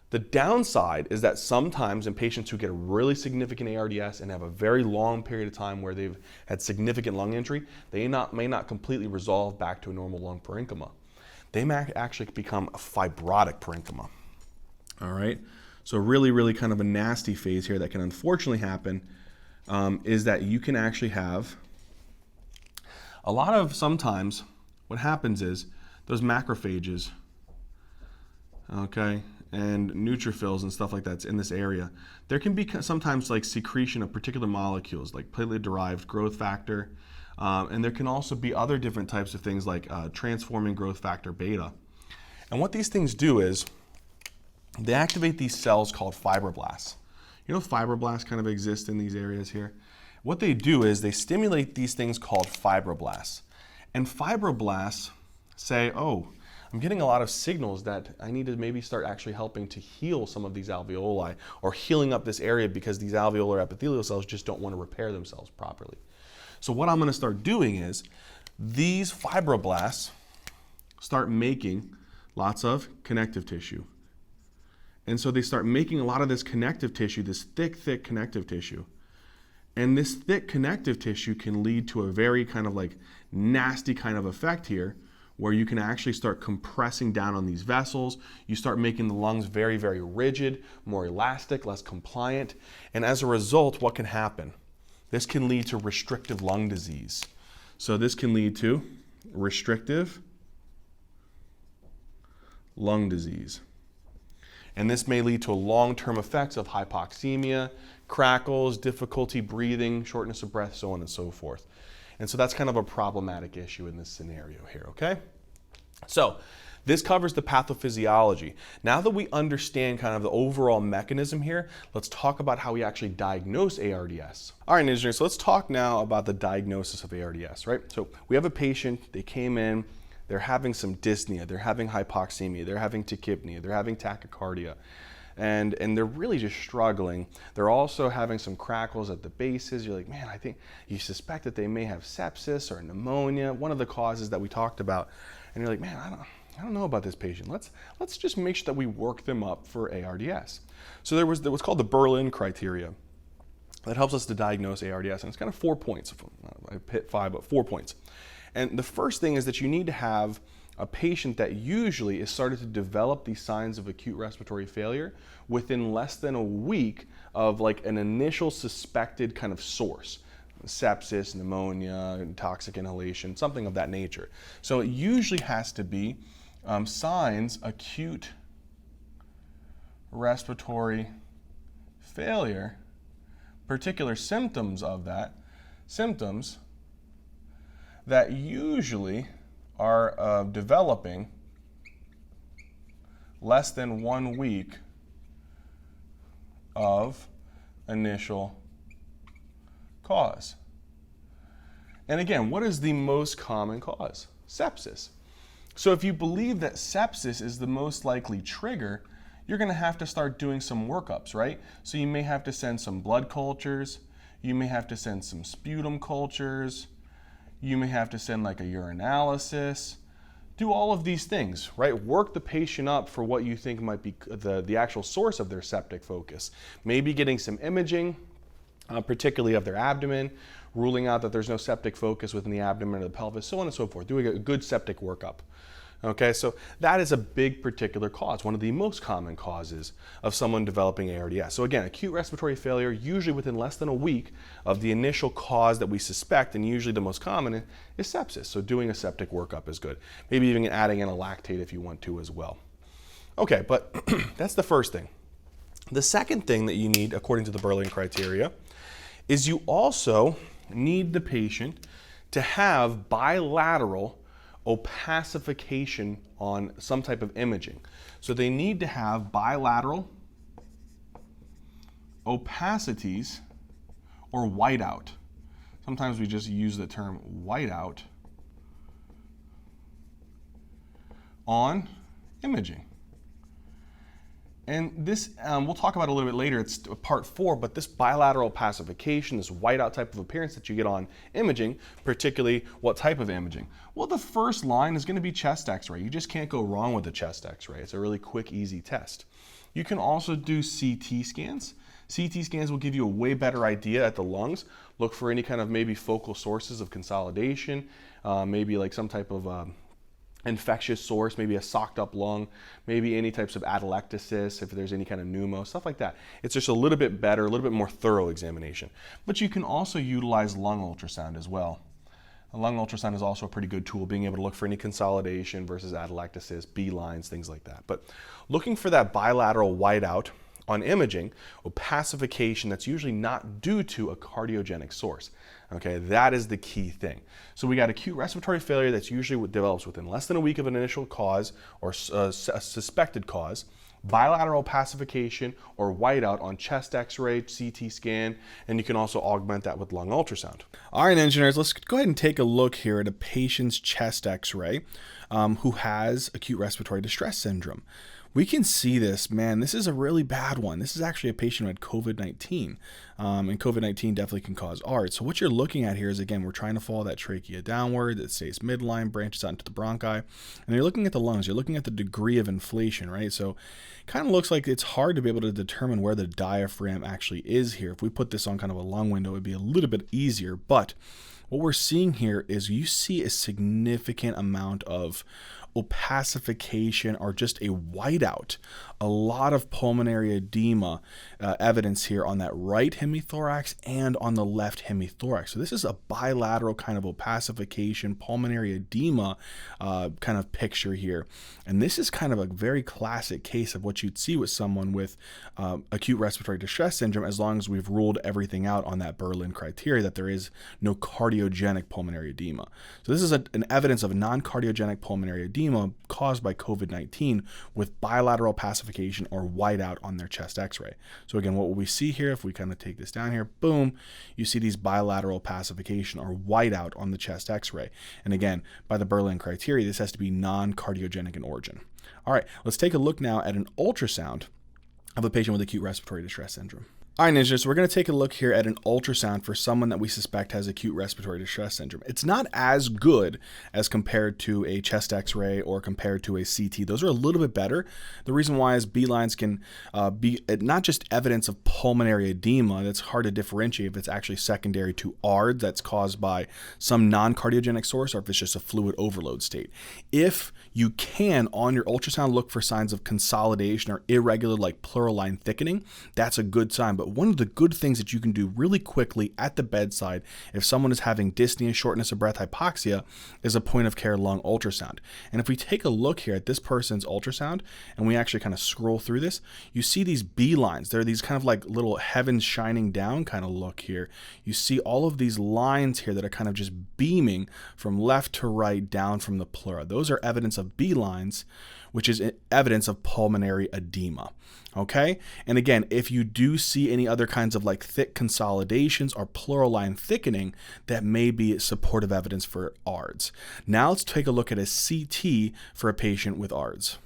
The downside is that sometimes in patients who get a really significant ARDS and have a very long period of time where they've had significant lung injury, they may not completely resolve back to a normal lung parenchyma. They may actually become a fibrotic parenchyma. All right, so really kind of a nasty phase here that can unfortunately happen is that you can actually have sometimes what happens is those macrophages, okay, and neutrophils and stuff like that's in this area, there can be sometimes like secretion of particular molecules like platelet-derived growth factor, and there can also be other different types of things like transforming growth factor beta. And what these things do is they activate these cells called fibroblasts. You know, fibroblasts kind of exist in these areas here. What they do is they stimulate these things called fibroblasts. And fibroblasts say, oh, I'm getting a lot of signals that I need to maybe start actually helping to heal some of these alveoli or healing up this area because these alveolar epithelial cells just don't want to repair themselves properly. So what I'm going to start doing is these fibroblasts start making lots of connective tissue. And so they start making a lot of this connective tissue, this thick connective tissue. And this thick connective tissue can lead to a very kind of like nasty kind of effect here, where you can actually start compressing down on these vessels. You start making the lungs very, very rigid, more elastic, less compliant. And as a result, what can happen? This can lead to restrictive lung disease. So this can lead to restrictive lung disease. And this may lead to long-term effects of hypoxemia, crackles, difficulty breathing, shortness of breath, so on and so forth. And so that's kind of a problematic issue in this scenario here, okay? So this covers the pathophysiology. Now that we understand kind of the overall mechanism here, let's talk about how we actually diagnose ARDS. All right, engineers, so let's talk now about the diagnosis of ARDS, right? So we have a patient, they came in, they're having some dyspnea, they're having hypoxemia, they're having tachypnea, they're having tachycardia, and they're really just struggling. They're also having some crackles at the bases. You're like, man, I think you suspect that they may have sepsis or pneumonia, one of the causes that we talked about. And you're like, man, I don't know about this patient. Let's just make sure that we work them up for ARDS. So there was what's called the Berlin criteria that helps us to diagnose ARDS, and it's kind of 4 points. I hit 5, but 4 points. And the first thing is that you need to have a patient that usually is started to develop these signs of acute respiratory failure within less than a week of like an initial suspected kind of source. Sepsis, pneumonia, toxic inhalation, something of that nature. So it usually has to be signs, acute respiratory failure, particular symptoms of that, symptoms that usually are developing less than 1 week of initial cause. And again, what is the most common cause? Sepsis. So if you believe that sepsis is the most likely trigger, you're going to have to start doing some workups, right? So you may have to send some blood cultures, you may have to send some sputum cultures, you may have to send like a urinalysis, do all of these things, right? Work the patient up for what you think might be the actual source of their septic focus. Maybe getting some imaging, particularly of their abdomen, ruling out that there's no septic focus within the abdomen or the pelvis, so on and so forth, doing a good septic workup. Okay, so that is a big particular cause, one of the most common causes of someone developing ARDS. So again, acute respiratory failure, usually within less than a week of the initial cause that we suspect, and usually the most common is sepsis. So doing a septic workup is good. Maybe even adding in a lactate if you want to as well. Okay, but that's the first thing. The second thing that you need, according to the Berlin criteria, is you also need the patient to have bilateral opacification on some type of imaging. So they need to have bilateral opacities or whiteout. Sometimes we just use the term whiteout on imaging. And this, we'll talk about a little bit later, it's part 4, but this bilateral opacification, this whiteout type of appearance that you get on imaging, particularly what type of imaging? Well, the first line is going to be chest x-ray. You just can't go wrong with a chest x-ray. It's a really quick, easy test. You can also do CT scans. CT scans will give you a way better idea at the lungs. Look for any kind of maybe focal sources of consolidation, maybe like some type of infectious source, maybe a socked up lung, maybe any types of atelectasis, if there's any kind of pneumo, stuff like that. It's just a little bit better, a little bit more thorough examination. But you can also utilize lung ultrasound as well. A lung ultrasound is also a pretty good tool, being able to look for any consolidation versus atelectasis, B lines, things like that. But looking for that bilateral whiteout on imaging, opacification that's usually not due to a cardiogenic source. Okay, that is the key thing. So we got acute respiratory failure that's usually what develops within less than a week of an initial cause or a suspected cause, bilateral opacification or whiteout on chest x-ray, CT scan, and you can also augment that with lung ultrasound. All right, engineers, let's go ahead and take a look here at a patient's chest x-ray who has acute respiratory distress syndrome. we can see this, man. This is a really bad one. This is actually a patient who had COVID-19, and COVID-19 definitely can cause ARDS. So what you're looking at here is, again, we're trying to follow that trachea downward. It stays midline, branches out into the bronchi, and you're looking at the lungs. You're looking at the degree of inflation, right? So it kind of looks like it's hard to be able to determine where the diaphragm actually is here. If we put this on kind of a lung window, it'd be a little bit easier, but what we're seeing here is you see a significant amount of opacification or just a whiteout, a lot of pulmonary edema evidence here on that right hemithorax and on the left hemithorax. So this is a bilateral kind of opacification, pulmonary edema kind of picture here. And this is kind of a very classic case of what you'd see with someone with acute respiratory distress syndrome, as long as we've ruled everything out on that Berlin criteria that there is no cardiogenic pulmonary edema. So this is an evidence of non-cardiogenic pulmonary edema caused by COVID-19 with bilateral opacification or whiteout on their chest x-ray. So again, what will we see here, if we kind of take this down here, boom, you see these bilateral opacification or whiteout on the chest x-ray. And again, by the Berlin criteria, this has to be non-cardiogenic in origin. All right, let's take a look now at an ultrasound of a patient with acute respiratory distress syndrome. All right, Ninjas, so we're going to take a look here at an ultrasound for someone that we suspect has acute respiratory distress syndrome. It's not as good as compared to a chest x-ray or compared to a CT. Those are a little bit better. The reason why is B-lines can be not just evidence of pulmonary edema. That's hard to differentiate if it's actually secondary to ARDS that's caused by some non-cardiogenic source or if it's just a fluid overload state. If you can, on your ultrasound, look for signs of consolidation or irregular like pleural line thickening, that's a good sign. But one of the good things that you can do really quickly at the bedside if someone is having dyspnea, shortness of breath, hypoxia, is a point of care lung ultrasound. And if we take a look here at this person's ultrasound and we actually kind of scroll through this, you see these B lines. They're these kind of like little heavens shining down kind of look here. You see all of these lines here that are kind of just beaming from left to right down from the pleura. Those are evidence of B lines, which is evidence of pulmonary edema. Okay, and again, if you do see any other kinds of like thick consolidations or pleural line thickening, that may be supportive evidence for ARDS. Now let's take a look at a CT for a patient with ARDS.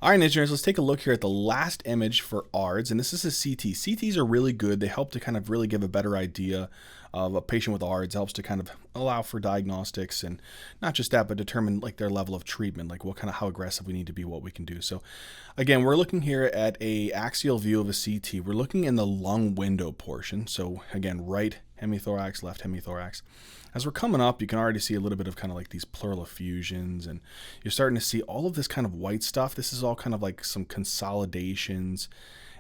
All right, engineers, let's take a look here at the last image for ARDS, and this is a CT. CTs are really good. They help to kind of really give a better idea of a patient with ARDS, helps to kind of allow for diagnostics and not just that, but determine like their level of treatment, like what kind of how aggressive we need to be, what we can do. So again, we're looking here at a axial view of a CT. We're looking in the lung window portion. So again, right hemithorax, left hemithorax. As we're coming up, you can already see a little bit of kind of like these pleural effusions, and you're starting to see all of this kind of white stuff. This is all kind of like some consolidations,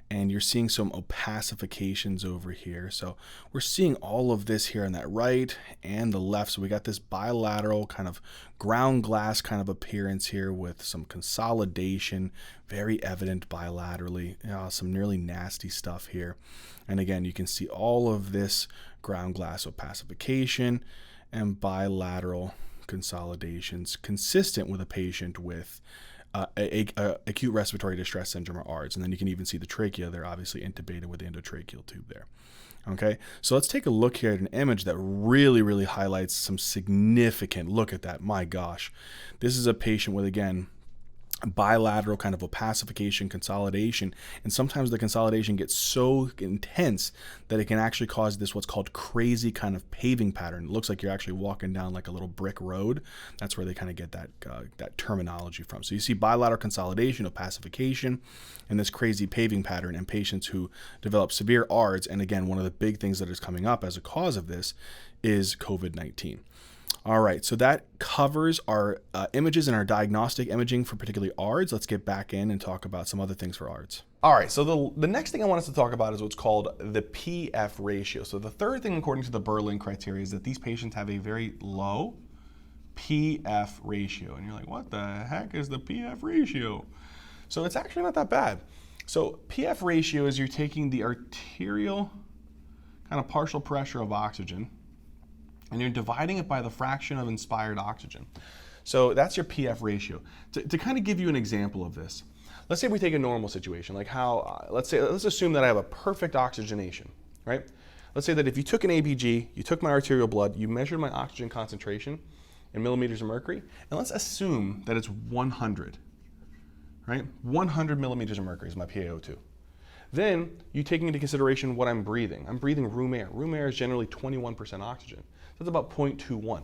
and you're seeing some opacifications over here. So we're seeing all of this here on that right and the left. So we got this bilateral kind of ground glass kind of appearance here with some consolidation, very evident bilaterally, some nearly nasty stuff here. And again, you can see all of this ground glass opacification and bilateral consolidations consistent with a patient with acute respiratory distress syndrome or ARDS. And then you can even see the trachea there, obviously intubated with the endotracheal tube there. Okay, so let's take a look here at an image that really highlights some significant, look at that, my gosh. This is a patient with, again, bilateral kind of opacification, consolidation, and sometimes the consolidation gets so intense that it can actually cause this what's called crazy kind of paving pattern. It looks like you're actually walking down like a little brick road. That's where they kind of get that terminology from. So you see bilateral consolidation, opacification, and this crazy paving pattern in patients who develop severe ARDS. And again, one of the big things that is coming up as a cause of this is COVID-19. All right, so that covers our images and our diagnostic imaging for particularly ARDS. Let's get back in and talk about some other things for ARDS. All right, so the next thing I want us to talk about is what's called the PF ratio. So the third thing according to the Berlin criteria is that these patients have a very low PF ratio. And you're like, what the heck is the PF ratio? So it's actually not that bad. So PF ratio is you're taking the arterial kind of partial pressure of oxygen and you're dividing it by the fraction of inspired oxygen. So that's your PF ratio. To kind of give you an example of this, let's say we take a normal situation, like how, let's assume that I have a perfect oxygenation, right? Let's say that if you took an ABG, you took my arterial blood, you measured my oxygen concentration in millimeters of mercury, and let's assume that it's 100, right? 100 millimeters of mercury is my PaO2. Then you take into consideration what I'm breathing. I'm breathing room air. Room air is generally 21% oxygen. So that's about 0.21.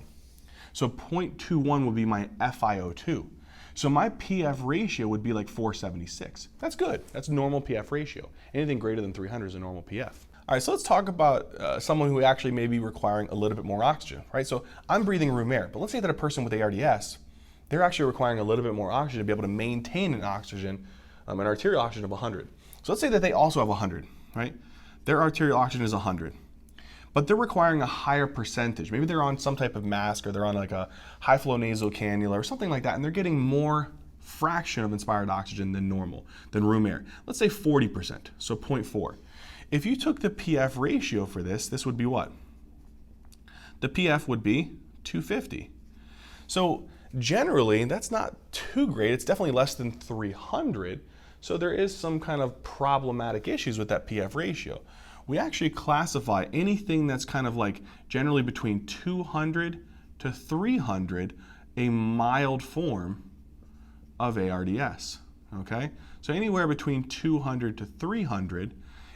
So 0.21 would be my FiO2. So my PF ratio would be like 476. That's good. That's normal PF ratio. Anything greater than 300 is a normal PF. All right, so let's talk about someone who actually may be requiring a little bit more oxygen, right? So I'm breathing room air, but let's say that a person with ARDS, they're actually requiring a little bit more oxygen to be able to maintain an oxygen, an arterial oxygen of 100. So let's say that they also have 100, right? Their arterial oxygen is 100, but they're requiring a higher percentage. Maybe they're on some type of mask, or they're on like a high flow nasal cannula or something like that, and they're getting more fraction of inspired oxygen than normal, than room air. Let's say 40%, so 0.4. If you took the PF ratio for this would be what? The PF would be 250. So generally, that's not too great. It's definitely less than 300. So there is some kind of problematic issues with that PF ratio. We actually classify anything that's kind of like generally between 200 to 300 a mild form of ARDS, okay? So anywhere between 200 to 300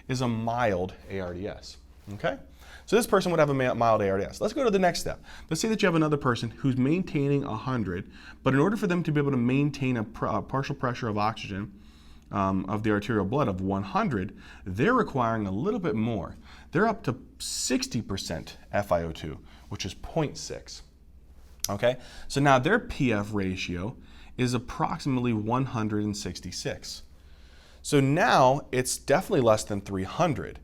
is a mild ARDS, okay? So this person would have a mild ARDS. Let's go to the next step. Let's say that you have another person who's maintaining 100, but in order for them to be able to maintain a partial pressure of oxygen of the arterial blood of 100, they're requiring a little bit more. They're up to 60% FiO2, which is 0.6. Okay, so now their PF ratio is approximately 166. So now it's definitely less than 300,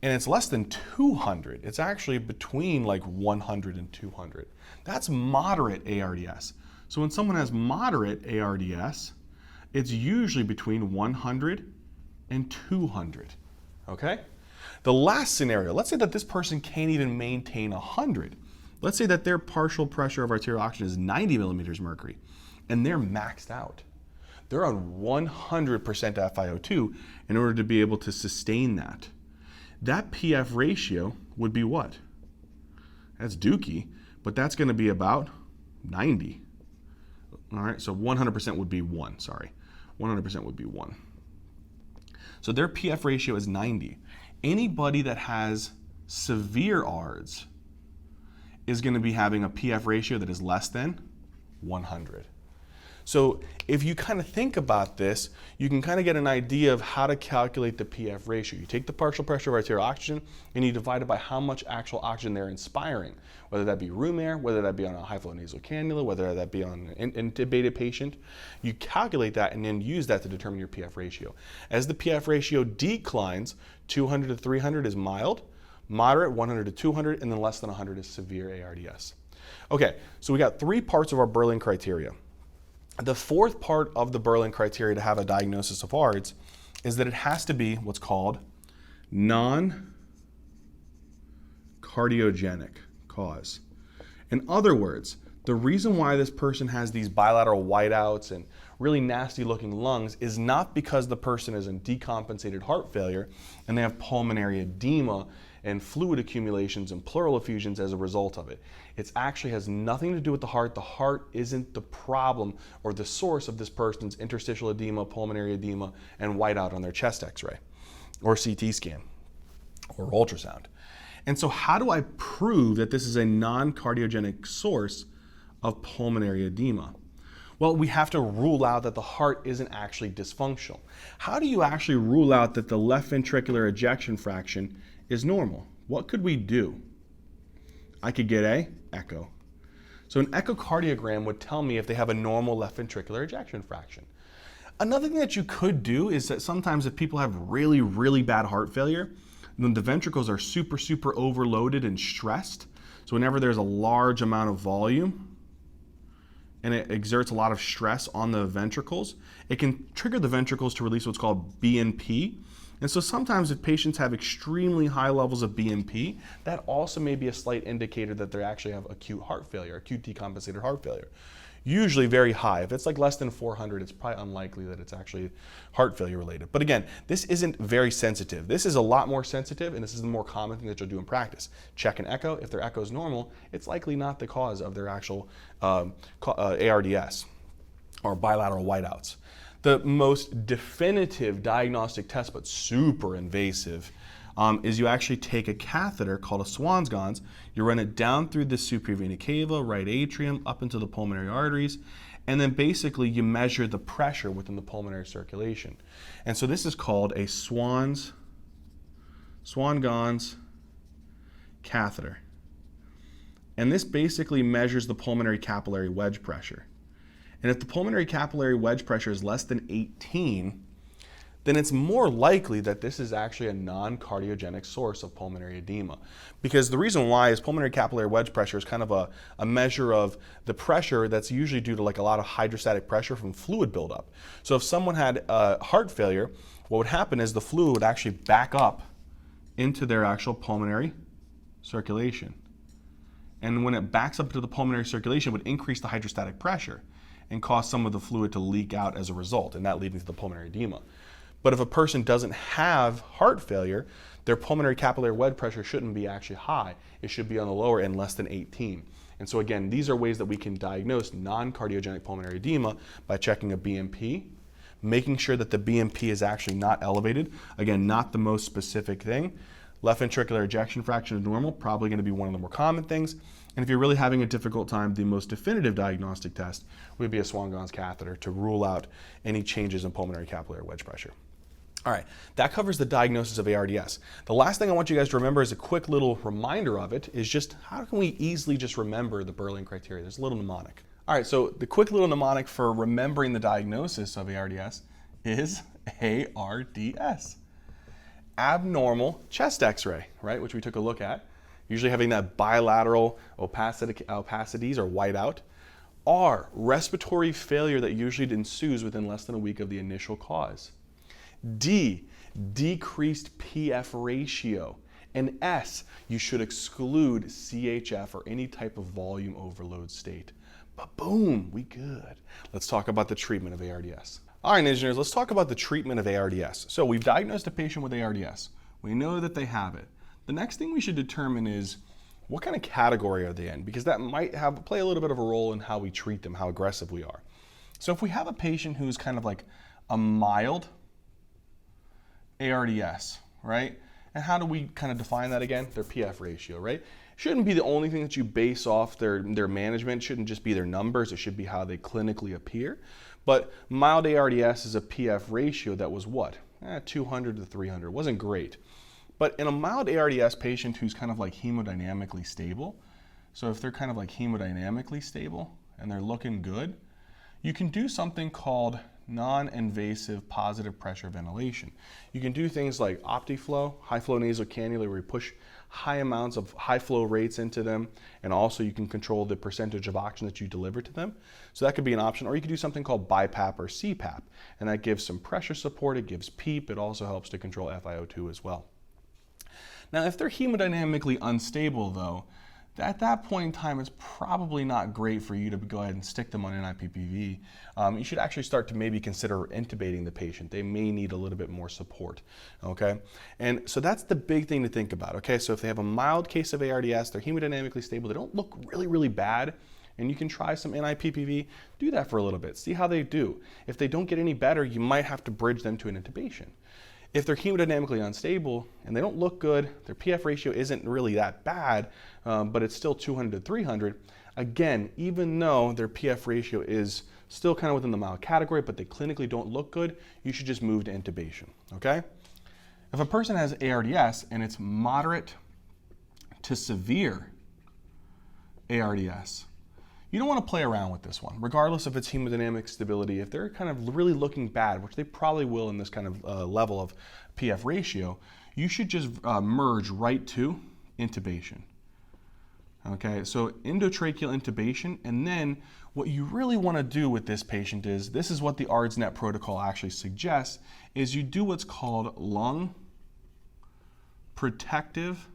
and it's less than 200. It's actually between like 100 and 200. That's moderate ARDS. So when someone has moderate ARDS, it's usually between 100 and 200, okay? The last scenario, let's say that this person can't even maintain 100. Let's say that their partial pressure of arterial oxygen is 90 millimeters mercury, and they're maxed out. They're on 100% FiO2 in order to be able to sustain that. That PF ratio would be what? That's dookie, but that's gonna be about 90. All right, so 100% would be 1, sorry. 100% would be 1. So their PF ratio is 90. Anybody that has severe ARDS is going to be having a PF ratio that is less than 100. So if you kind of think about this, you can kind of get an idea of how to calculate the PF ratio. You take the partial pressure of arterial oxygen and you divide it by how much actual oxygen they're inspiring, whether that be room air, whether that be on a high flow nasal cannula, whether that be on an intubated patient. You calculate that and then use that to determine your PF ratio. As the PF ratio declines, 200 to 300 is mild, moderate 100 to 200, and then less than 100 is severe ARDS. Okay, so we got 3 parts of our Berlin criteria. The 4th part of the Berlin criteria to have a diagnosis of ARDS is that it has to be what's called non-cardiogenic cause. In other words, the reason why this person has these bilateral whiteouts and really nasty looking lungs is not because the person is in decompensated heart failure and they have pulmonary edema and fluid accumulations and pleural effusions as a result of it. It actually has nothing to do with the heart. The heart isn't the problem or the source of this person's interstitial edema, pulmonary edema, and whiteout on their chest x-ray or CT scan or ultrasound. And so how do I prove that this is a non-cardiogenic source of pulmonary edema? Well, we have to rule out that the heart isn't actually dysfunctional. How do you actually rule out that the left ventricular ejection fraction is normal? What could we do? I could get an echo. So an echocardiogram would tell me if they have a normal left ventricular ejection fraction. Another thing that you could do is that sometimes if people have really, really bad heart failure, then the ventricles are super, super overloaded and stressed. So whenever there's a large amount of volume and it exerts a lot of stress on the ventricles, it can trigger the ventricles to release what's called BNP. And so sometimes if patients have extremely high levels of BNP, that also may be a slight indicator that they actually have acute heart failure, acute decompensated heart failure. Usually very high. If it's like less than 400, it's probably unlikely that it's actually heart failure related. But again, this isn't very sensitive. This is a lot more sensitive, and this is the more common thing that you'll do in practice. Check an echo. If their echo is normal, it's likely not the cause of their actual ARDS or bilateral whiteouts. The most definitive diagnostic test, but super invasive, is you actually take a catheter called a Swan's-Ganz, you run it down through the superior vena cava, right atrium, up into the pulmonary arteries, and then basically you measure the pressure within the pulmonary circulation. And so this is called a Swan's-Ganz catheter. And this basically measures the pulmonary capillary wedge pressure. And if the pulmonary capillary wedge pressure is less than 18, then it's more likely that this is actually a non-cardiogenic source of pulmonary edema. Because the reason why is pulmonary capillary wedge pressure is kind of a measure of the pressure that's usually due to like a lot of hydrostatic pressure from fluid buildup. So if someone had heart failure, what would happen is the fluid would actually back up into their actual pulmonary circulation. And when it backs up to the pulmonary circulation, it would increase the hydrostatic pressure and cause some of the fluid to leak out as a result, and that leading to the pulmonary edema. But if a person doesn't have heart failure, their pulmonary capillary wedge pressure shouldn't be actually high. It should be on the lower end, less than 18. And so again, these are ways that we can diagnose non-cardiogenic pulmonary edema by checking a BMP, making sure that the BMP is actually not elevated. Again, not the most specific thing. Left ventricular ejection fraction is normal, probably going to be one of the more common things. And if you're really having a difficult time, the most definitive diagnostic test would be a Swan-Ganz catheter to rule out any changes in pulmonary capillary wedge pressure. All right, that covers the diagnosis of ARDS. The last thing I want you guys to remember as a quick little reminder of it is just how can we easily just remember the Berlin criteria? There's a little mnemonic. All right, so the quick little mnemonic for remembering the diagnosis of ARDS is ARDS. Abnormal chest x-ray, right, which we took a look at, usually having that bilateral opacities or whiteout. R, respiratory failure that usually ensues within less than a week of the initial cause. D, decreased PF ratio. And S, you should exclude CHF or any type of volume overload state. But boom, we good. Let's talk about the treatment of ARDS. All right, engineers, let's talk about the treatment of ARDS. So we've diagnosed a patient with ARDS. We know that they have it. The next thing we should determine is what kind of category are they in? Because that might play a little bit of a role in how we treat them, how aggressive we are. So if we have a patient who's kind of like a mild ARDS, right? And how do we kind of define that again? Their PF ratio, right? Shouldn't be the only thing that you base off their management. It shouldn't just be their numbers. It should be how they clinically appear. But mild ARDS is a PF ratio that was what? 200 to 300. It wasn't great. But in a mild ARDS patient who's kind of like hemodynamically stable, so if they're kind of like hemodynamically stable and they're looking good, you can do something called non-invasive positive pressure ventilation. You can do things like OptiFlow, high flow nasal cannula, where you push high amounts of high flow rates into them, and also you can control the percentage of oxygen that you deliver to them. So that could be an option, or you could do something called BiPAP or CPAP, and that gives some pressure support, it gives PEEP, it also helps to control FiO2 as well. Now, if they're hemodynamically unstable though, at that point in time, it's probably not great for you to go ahead and stick them on NIPPV. You should actually start to maybe consider intubating the patient. They may need a little bit more support, okay? And so that's the big thing to think about, okay? So if they have a mild case of ARDS, they're hemodynamically stable, they don't look really, really bad, and you can try some NIPPV, do that for a little bit, see how they do. If they don't get any better, you might have to bridge them to an intubation. If they're hemodynamically unstable and they don't look good, their PF ratio isn't really that bad, but it's still 200 to 300, again, even though their PF ratio is still kind of within the mild category, but they clinically don't look good, you should just move to intubation, okay? If a person has ARDS and it's moderate to severe ARDS, you don't want to play around with this one, regardless if it's hemodynamic stability. If they're kind of really looking bad, which they probably will in this kind of level of PF ratio, you should just merge right to intubation. Okay, so endotracheal intubation, and then what you really want to do with this patient is, this is what the ARDS Net protocol actually suggests, is you do what's called lung protective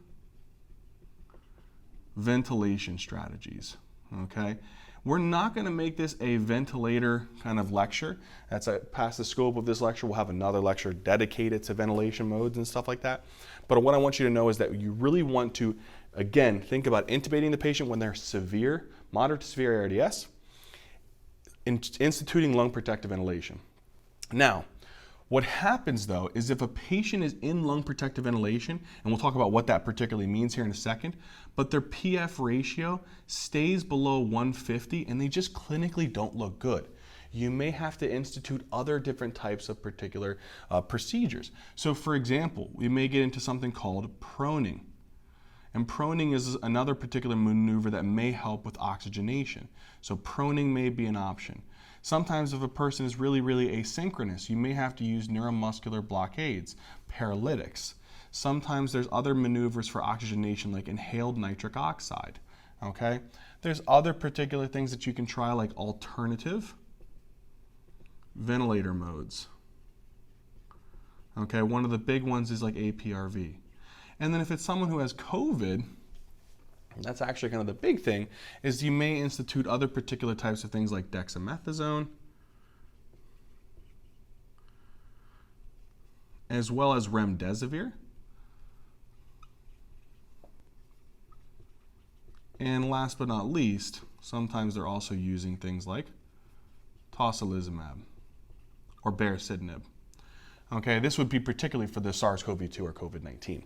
ventilation strategies. Okay, we're not going to make this a ventilator kind of lecture. That's past the scope of this lecture. We'll have another lecture dedicated to ventilation modes and stuff like that. But what I want you to know is that you really want to, again, think about intubating the patient when they're severe, moderate to severe ARDS, instituting lung protective ventilation. Now, what happens though is if a patient is in lung protective ventilation, and we'll talk about what that particularly means here in a second, but their PF ratio stays below 150 and they just clinically don't look good, you may have to institute other different types of particular procedures. So for example, we may get into something called proning. And proning is another particular maneuver that may help with oxygenation. So proning may be an option. Sometimes if a person is really asynchronous, you may have to use neuromuscular blockades, paralytics. Sometimes there's other maneuvers for oxygenation like inhaled nitric oxide, okay? There's other particular things that you can try like alternative ventilator modes. Okay, one of the big ones is like APRV. And then if it's someone who has COVID, that's actually kind of the big thing, is you may institute other particular types of things like dexamethasone, as well as remdesivir. And last but not least, sometimes they're also using things like tocilizumab or baricitinib. Okay, this would be particularly for the SARS-CoV-2 or COVID-19.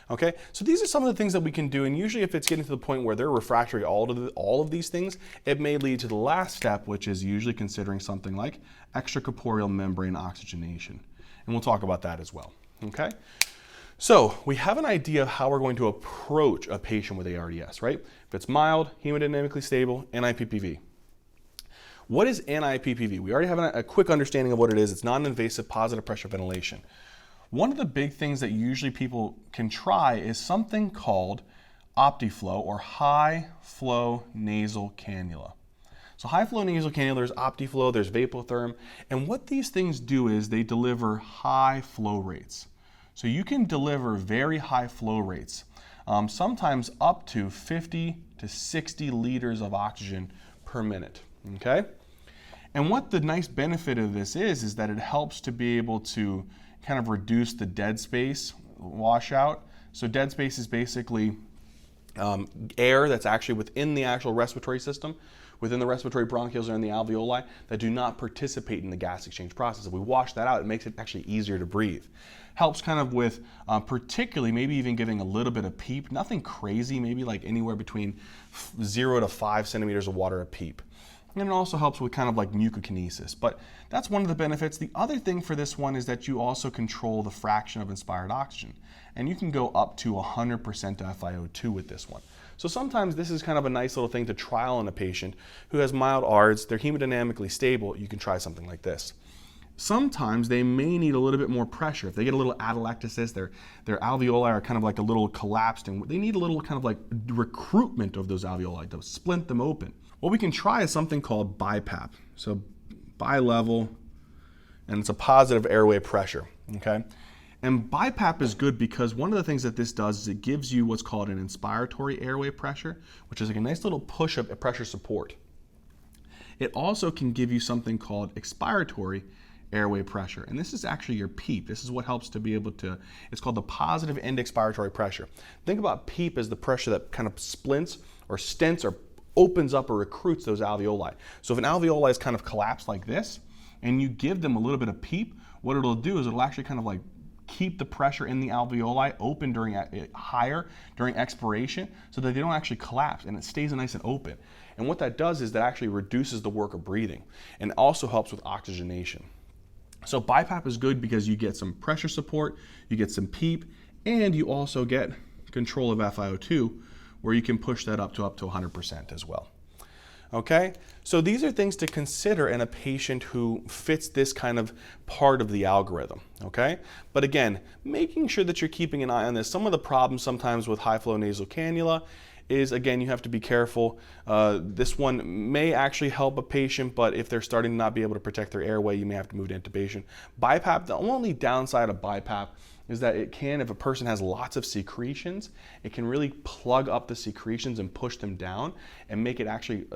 Okay, so these are some of the things that we can do, and usually if it's getting to the point where they're refractory to all of these things, it may lead to the last step, which is usually considering something like extracorporeal membrane oxygenation. And we'll talk about that as well. Okay, so we have an idea of how we're going to approach a patient with ARDS, right? If it's mild, hemodynamically stable, NIPPV. What is NIPPV? We already have a quick understanding of what it is. It's non-invasive positive pressure ventilation. One of the big things that usually people can try is something called Optiflow or high flow nasal cannula. So high flow nasal cannula, there's Optiflow, there's Vapotherm, and what these things do is they deliver high flow rates. So you can deliver very high flow rates, sometimes up to 50 to 60 liters of oxygen per minute. Okay? And what the nice benefit of this is that it helps to be able to kind of reduce the dead space washout. So dead space is basically air that's actually within the actual respiratory system, within the respiratory bronchioles or in the alveoli that do not participate in the gas exchange process. If we wash that out, it makes it actually easier to breathe. Helps kind of with particularly maybe even giving a little bit of PEEP, nothing crazy, maybe like anywhere between 0 to 5 centimeters of water a PEEP. And it also helps with kind of like mucokinesis. But that's one of the benefits. The other thing for this one is that you also control the fraction of inspired oxygen. And you can go up to 100% FiO2 with this one. So sometimes this is kind of a nice little thing to trial on a patient who has mild ARDS, they're hemodynamically stable, you can try something like this. Sometimes they may need a little bit more pressure. If they get a little atelectasis, their alveoli are kind of like a little collapsed, and they need a little kind of like recruitment of those alveoli to splint them open. What we can try is something called BiPAP. So bi-level, and it's a positive airway pressure, okay? And BiPAP is good because one of the things that this does is it gives you what's called an inspiratory airway pressure, which is like a nice little push of pressure support. It also can give you something called expiratory airway pressure, and this is actually your PEEP. This is what helps to be able to, it's called the positive end expiratory pressure. Think about PEEP as the pressure that kind of splints or stents or opens up or recruits those alveoli. So if an alveoli is kind of collapsed like this, and you give them a little bit of PEEP, what it'll do is it'll actually kind of like keep the pressure in the alveoli open higher during expiration so that they don't actually collapse and it stays nice and open. And what that does is that actually reduces the work of breathing and also helps with oxygenation. So BiPAP is good because you get some pressure support, you get some PEEP, and you also get control of FiO2 where you can push that up to 100% as well. Okay, so these are things to consider in a patient who fits this kind of part of the algorithm, okay? But again, making sure that you're keeping an eye on this. Some of the problems sometimes with high flow nasal cannula is, again, you have to be careful. This one may actually help a patient, but if they're starting to not be able to protect their airway, you may have to move to intubation. BiPAP, the only downside of BiPAP is that it can, if a person has lots of secretions, it can really plug up the secretions and push them down and make it actually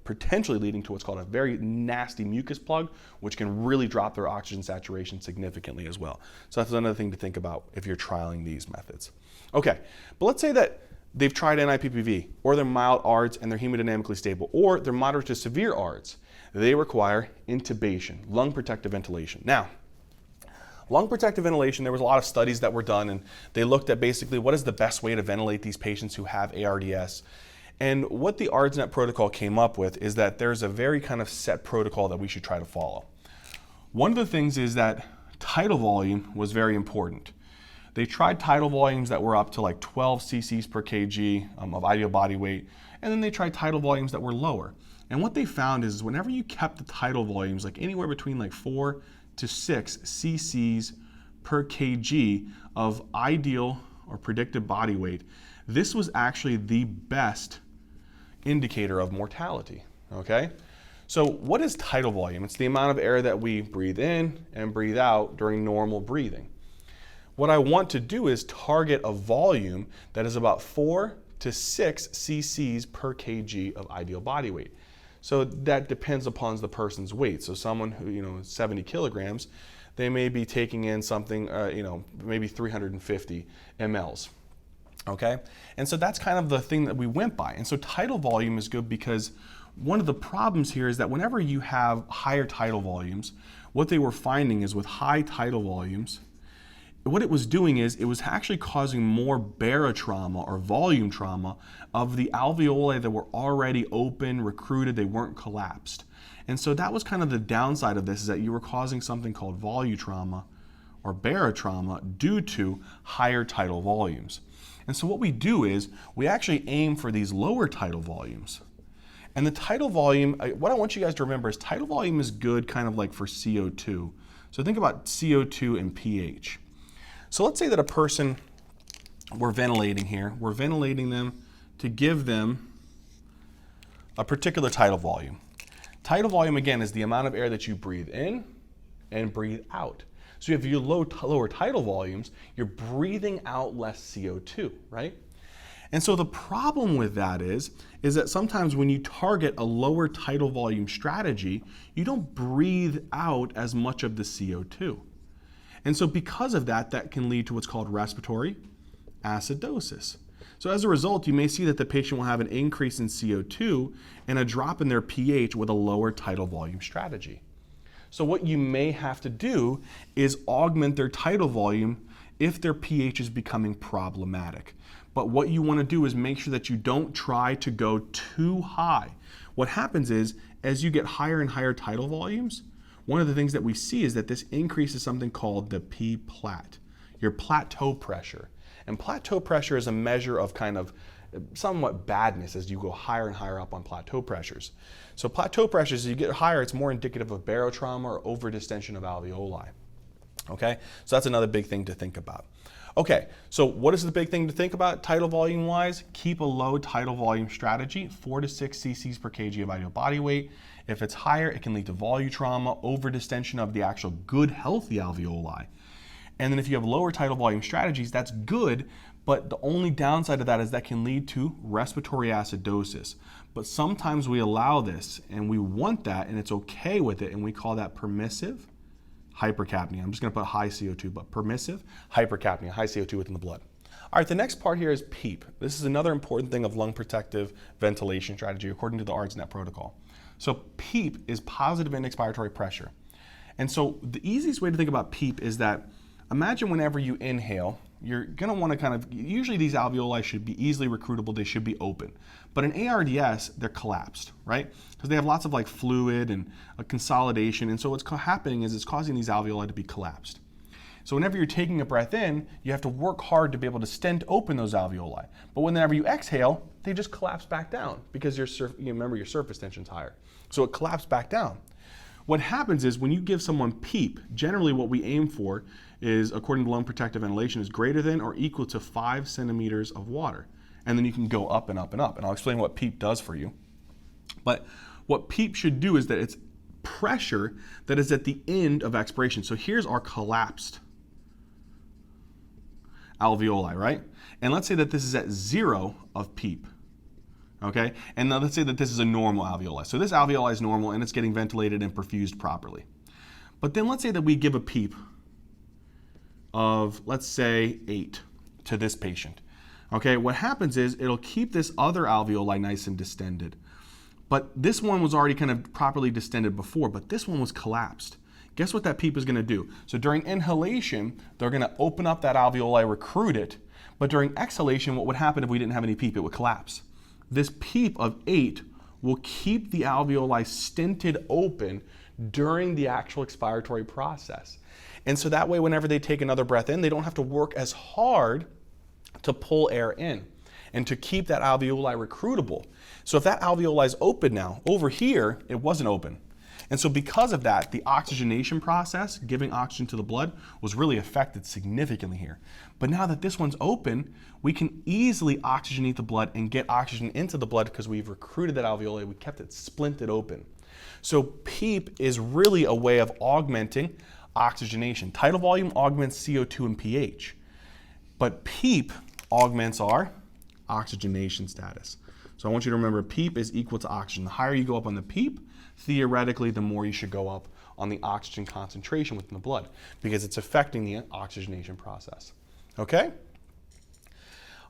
potentially leading to what's called a very nasty mucus plug, which can really drop their oxygen saturation significantly as well. So that's another thing to think about if you're trialing these methods. Okay, but let's say that they've tried NIPPV, or they're mild ARDS and they're hemodynamically stable, or they're moderate to severe ARDS. they require intubation, lung protective ventilation. Now, lung protective ventilation, there was a lot of studies that were done, and they looked at basically what is the best way to ventilate these patients who have ARDS. And what the ARDS protocol came up with is that there's a very kind of set protocol that we should try to follow. One of the things is that tidal volume was very important. They tried tidal volumes that were up to like 12 cc's per kg of ideal body weight, and then they tried tidal volumes that were lower. And what they found is whenever you kept the tidal volumes like anywhere between like 4 to 6 cc's per kg of ideal or predicted body weight, this was actually the best indicator of mortality, okay? So what is tidal volume? It's the amount of air that we breathe in and breathe out during normal breathing. What I want to do is target a volume that is about 4 to 6 cc's per kg of ideal body weight. So that depends upon the person's weight. So someone who, is 70 kilograms, they may be taking in something, maybe 350 mLs. Okay? And so that's kind of the thing that we went by. And so tidal volume is good because one of the problems here is that whenever you have higher tidal volumes, what they were finding is with high tidal volumes, what it was doing is it was actually causing more barotrauma or volume trauma of the alveoli that were already open, recruited, they weren't collapsed. And so that was kind of the downside of this, is that you were causing something called volutrauma or barotrauma due to higher tidal volumes. And so what we do is we actually aim for these lower tidal volumes. And the tidal volume, what I want you guys to remember is tidal volume is good kind of like for CO2. So think about CO2 and pH. So let's say that a person, we're ventilating here, we're ventilating them to give them a particular tidal volume. Tidal volume, again, is the amount of air that you breathe in and breathe out. So if you have lower tidal volumes, you're breathing out less CO2, right? And so the problem with that is that sometimes when you target a lower tidal volume strategy, you don't breathe out as much of the CO2. And so because of that, that can lead to what's called respiratory acidosis. So as a result, you may see that the patient will have an increase in CO2 and a drop in their pH with a lower tidal volume strategy. So what you may have to do is augment their tidal volume if their pH is becoming problematic. But what you want to do is make sure that you don't try to go too high. What happens is, as you get higher and higher tidal volumes, one of the things that we see is that this increases something called the P-plat, your plateau pressure. And plateau pressure is a measure of kind of somewhat badness as you go higher and higher up on plateau pressures. So plateau pressures, as you get higher, it's more indicative of barotrauma or overdistension of alveoli. Okay, so that's another big thing to think about. Okay, so what is the big thing to think about tidal volume wise? Keep a low tidal volume strategy, 4 to 6 cc's per kg of ideal body weight. If it's higher, it can lead to volutrauma, overdistension of the actual good healthy alveoli. And then if you have lower tidal volume strategies, that's good, but the only downside of that is that can lead to respiratory acidosis. But sometimes we allow this and we want that and it's okay with it, and we call that permissive hypercapnia. I'm just going to put high CO2, but permissive hypercapnia, high CO2 within the blood. All right, the next part here is PEEP. This is another important thing of lung protective ventilation strategy according to the ARDS protocol. So PEEP is positive inexpiratory pressure. And so the easiest way to think about PEEP is that imagine whenever you inhale, you're going to want to kind of, usually these alveoli should be easily recruitable, they should be open. But in ARDS, they're collapsed, right? Because they have lots of like fluid and a consolidation, and so what's happening is it's causing these alveoli to be collapsed. So whenever you're taking a breath in, you have to work hard to be able to stent open those alveoli. But whenever you exhale, they just collapse back down because remember your surface tension's higher. So it collapsed back down. What happens is when you give someone PEEP, generally what we aim for is, according to lung protective ventilation, is greater than or equal to 5 centimeters of water. And then you can go up and up and up. And I'll explain what PEEP does for you. But what PEEP should do is that it's pressure that is at the end of expiration. So here's our collapsed alveoli, right? And let's say that this is at 0 of PEEP. Okay, and now let's say that this is a normal alveoli. So this alveoli is normal and it's getting ventilated and perfused properly. But then let's say that we give a PEEP of, let's say, 8 to this patient. Okay, what happens is it'll keep this other alveoli nice and distended. But this one was already kind of properly distended before, but this one was collapsed. Guess what that PEEP is going to do? So during inhalation, they're going to open up that alveoli, recruit it, but during exhalation, what would happen if we didn't have any PEEP? It would collapse. This PEEP of 8 will keep the alveoli stented open during the actual expiratory process. And so that way, whenever they take another breath in, they don't have to work as hard to pull air in and to keep that alveoli recruitable. So if that alveoli is open now, over here, it wasn't open. And so because of that, the oxygenation process, giving oxygen to the blood, was really affected significantly here. But now that this one's open, we can easily oxygenate the blood and get oxygen into the blood because we've recruited that alveoli, we kept it splinted open. So PEEP is really a way of augmenting oxygenation. Tidal volume augments CO2 and pH, but PEEP augments our oxygenation status. So I want you to remember PEEP is equal to oxygen. The higher you go up on the PEEP, theoretically, the more you should go up on the oxygen concentration within the blood because it's affecting the oxygenation process. Okay?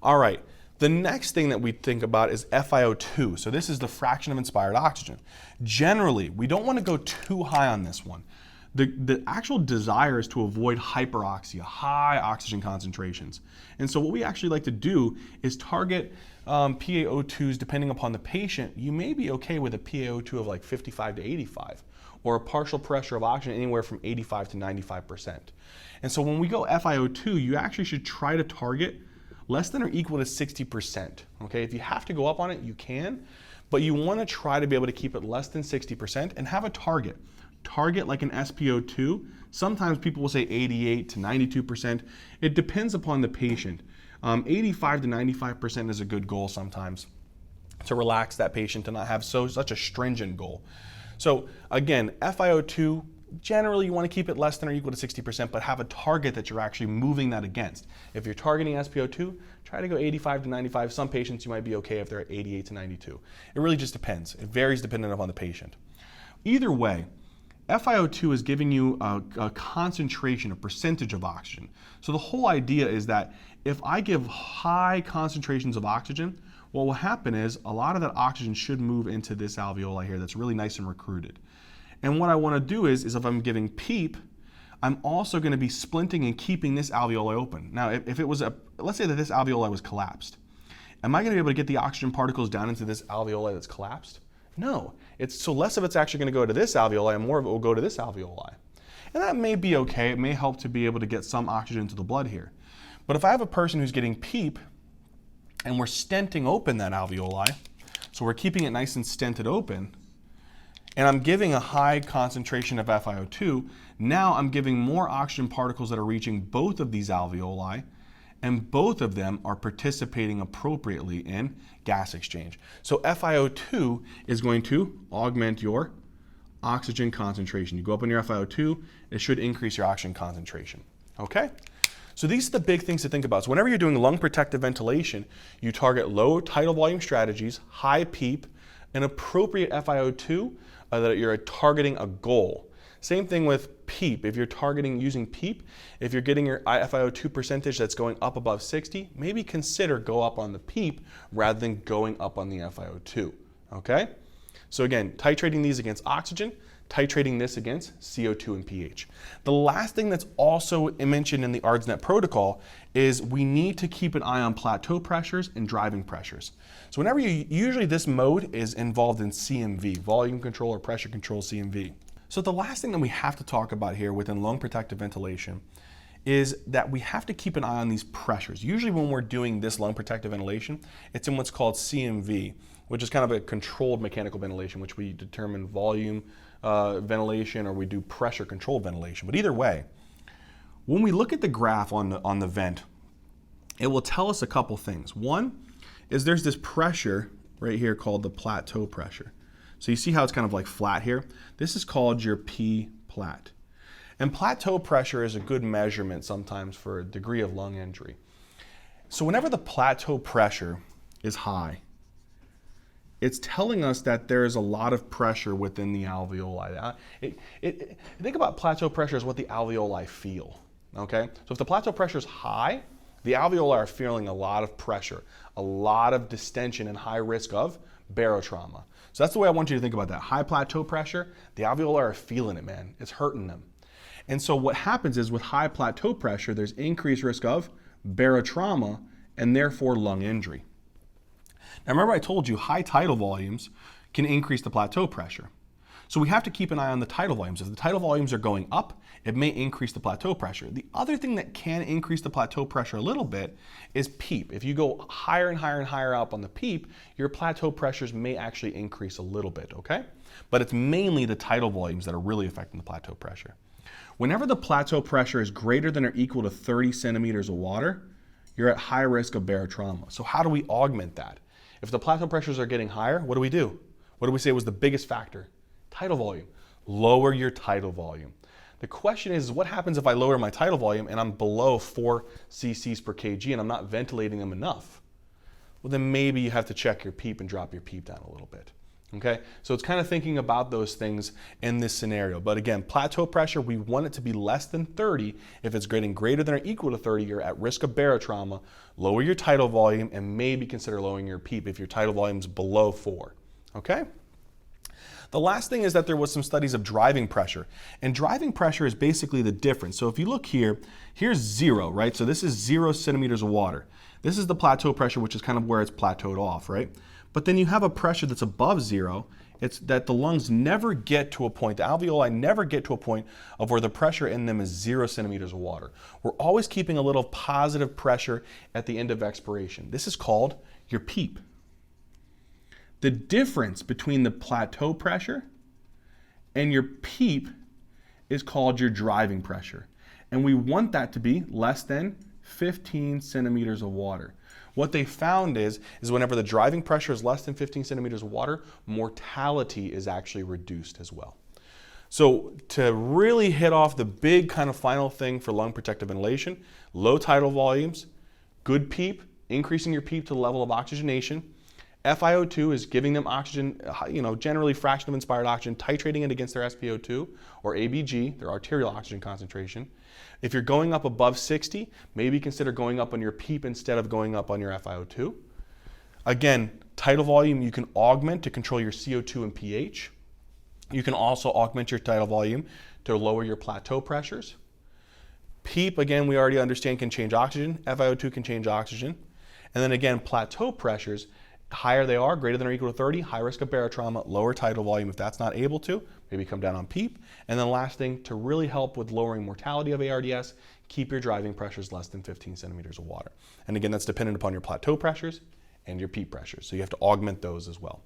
All right. The next thing that we think about is FiO2. So this is the fraction of inspired oxygen. Generally, we don't want to go too high on this one. The actual desire is to avoid hyperoxia, high oxygen concentrations. And so what we actually like to do is target PaO2s depending upon the patient. You may be okay with a PaO2 of like 55 to 85 or a partial pressure of oxygen anywhere from 85 to 95%. And so when we go FiO2, you actually should try to target less than or equal to 60%. Okay, if you have to go up on it, you can, but you want to try to be able to keep it less than 60% and have a target. Target like an SpO2. Sometimes people will say 88 to 92%. It depends upon the patient. 85 to 95% is a good goal sometimes to relax that patient and not have such a stringent goal. So again, FiO2, generally you want to keep it less than or equal to 60%, but have a target that you're actually moving that against. If you're targeting SpO2, try to go 85 to 95. Some patients you might be okay if they're at 88 to 92. It really just depends. It varies depending upon the patient. Either way, FiO2 is giving you a concentration, a percentage of oxygen. So the whole idea is that if I give high concentrations of oxygen, what will happen is a lot of that oxygen should move into this alveoli here that's really nice and recruited. And what I want to do is if I'm giving PEEP, I'm also going to be splinting and keeping this alveoli open. Now, if it was let's say that this alveoli was collapsed, am I going to be able to get the oxygen particles down into this alveoli that's collapsed? No, so less of it's actually going to go to this alveoli and more of it will go to this alveoli. And that may be okay. It may help to be able to get some oxygen to the blood here. But if I have a person who's getting PEEP and we're stenting open that alveoli, so we're keeping it nice and stented open, and I'm giving a high concentration of FiO2, now I'm giving more oxygen particles that are reaching both of these alveoli, and both of them are participating appropriately in gas exchange. So FiO2 is going to augment your oxygen concentration. You go up on your FiO2, it should increase your oxygen concentration. Okay? So these are the big things to think about. So whenever you're doing lung protective ventilation, you target low tidal volume strategies, high PEEP, an appropriate FiO2, that you're targeting a goal. Same thing with PEEP. If you're targeting using PEEP, if you're getting your FiO2 percentage that's going up above 60, maybe consider go up on the PEEP rather than going up on the FiO2, okay? So again, titrating these against oxygen, titrating this against CO2 and pH. The last thing that's also mentioned in the ARDS protocol is we need to keep an eye on plateau pressures and driving pressures. So whenever usually this mode is involved in CMV, volume control or pressure control CMV. So the last thing that we have to talk about here within lung protective ventilation is that we have to keep an eye on these pressures. Usually when we're doing this lung protective ventilation, it's in what's called CMV, which is kind of a controlled mechanical ventilation, which we determine volume ventilation or we do pressure controlled ventilation. But either way, when we look at the graph on the vent, it will tell us a couple things. One is there's this pressure right here called the plateau pressure. So you see how it's kind of like flat here? This is called your P plat. And plateau pressure is a good measurement sometimes for a degree of lung injury. So whenever the plateau pressure is high, it's telling us that there is a lot of pressure within the alveoli. Think about plateau pressure as what the alveoli feel, okay? So if the plateau pressure is high, the alveoli are feeling a lot of pressure, a lot of distension and high risk of barotrauma. So that's the way I want you to think about that. High plateau pressure, the alveoli are feeling it, man. It's hurting them. And so what happens is with high plateau pressure, there's increased risk of barotrauma and therefore lung injury. Now remember I told you high tidal volumes can increase the plateau pressure. So we have to keep an eye on the tidal volumes. If the tidal volumes are going up, it may increase the plateau pressure. The other thing that can increase the plateau pressure a little bit is PEEP. If you go higher and higher and higher up on the PEEP, your plateau pressures may actually increase a little bit, okay? But it's mainly the tidal volumes that are really affecting the plateau pressure. Whenever the plateau pressure is greater than or equal to 30 centimeters of water, you're at high risk of barotrauma. So how do we augment that? If the plateau pressures are getting higher, what do? What do we say was the biggest factor? Tidal volume. Lower your tidal volume. The question is, what happens if I lower my tidal volume and I'm below 4 cc's per kg and I'm not ventilating them enough? Well, then maybe you have to check your PEEP and drop your PEEP down a little bit. Okay, so it's kind of thinking about those things in this scenario. But again, plateau pressure, we want it to be less than 30. If it's getting greater than or equal to 30, you're at risk of barotrauma. Lower your tidal volume and maybe consider lowering your PEEP if your tidal volume is below 4. Okay? The last thing is that there was some studies of driving pressure. And driving pressure is basically the difference. So if you look here, here's 0, right? So this is 0 centimeters of water. This is the plateau pressure, which is kind of where it's plateaued off, right? But then you have a pressure that's above 0. It's that the lungs never get to a point, the alveoli never get to a point of where the pressure in them is 0 centimeters of water. We're always keeping a little positive pressure at the end of expiration. This is called your PEEP. The difference between the plateau pressure and your PEEP is called your driving pressure. And we want that to be less than 15 centimeters of water. What they found is whenever the driving pressure is less than 15 centimeters of water, mortality is actually reduced as well. So to really hit off the big kind of final thing for lung protective ventilation, low tidal volumes, good PEEP, increasing your PEEP to the level of oxygenation. FiO2 is giving them oxygen, generally fraction of inspired oxygen, titrating it against their SpO2 or ABG, their arterial oxygen concentration. If you're going up above 60, maybe consider going up on your PEEP instead of going up on your FiO2. Again, tidal volume you can augment to control your CO2 and pH. You can also augment your tidal volume to lower your plateau pressures. PEEP, again, we already understand can change oxygen. FiO2 can change oxygen. And then again, plateau pressures, higher they are, greater than or equal to 30, high risk of barotrauma, lower tidal volume. If that's not able to, maybe come down on PEEP. And then last thing, to really help with lowering mortality of ARDS, keep your driving pressures less than 15 centimeters of water. And again, that's dependent upon your plateau pressures and your PEEP pressures. So you have to augment those as well.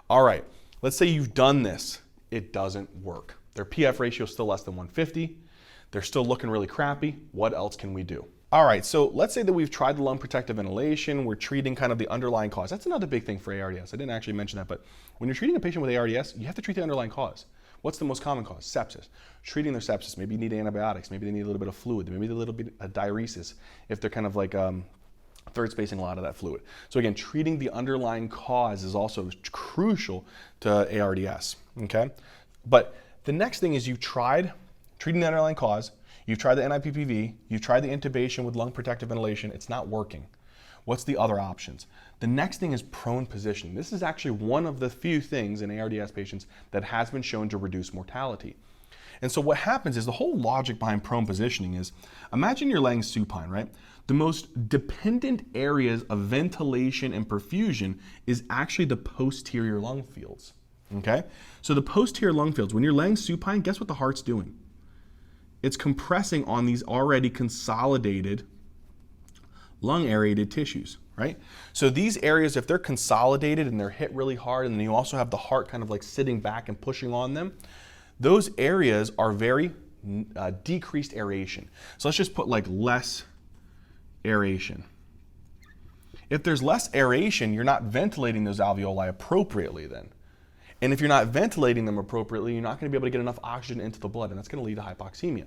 All right, let's say you've done this. It doesn't work. Their PF ratio is still less than 150. They're still looking really crappy. What else can we do? All right, so let's say that we've tried the lung protective ventilation, we're treating kind of the underlying cause. That's another big thing for ARDS. I didn't actually mention that, but when you're treating a patient with ARDS, you have to treat the underlying cause. What's the most common cause? Sepsis. Treating their sepsis, maybe you need antibiotics, maybe they need a little bit of fluid, maybe a little bit of diuresis if they're kind of like third spacing a lot of that fluid. So again, treating the underlying cause is also crucial to ARDS, okay? But the next thing is you've tried treating the underlying cause, you've tried the NIPPV, you've tried the intubation with lung protective ventilation, it's not working. What's the other options? The next thing is prone positioning. This is actually one of the few things in ARDS patients that has been shown to reduce mortality. And so what happens is the whole logic behind prone positioning is, imagine you're laying supine, right? The most dependent areas of ventilation and perfusion is actually the posterior lung fields, okay? So the posterior lung fields, when you're laying supine, guess what the heart's doing? It's compressing on these already consolidated lung aerated tissues, right? So these areas, if they're consolidated and they're hit really hard, and then you also have the heart kind of like sitting back and pushing on them, those areas are very decreased aeration. So let's just put like less aeration. If there's less aeration, you're not ventilating those alveoli appropriately then. And if you're not ventilating them appropriately, you're not going to be able to get enough oxygen into the blood, and that's going to lead to hypoxemia.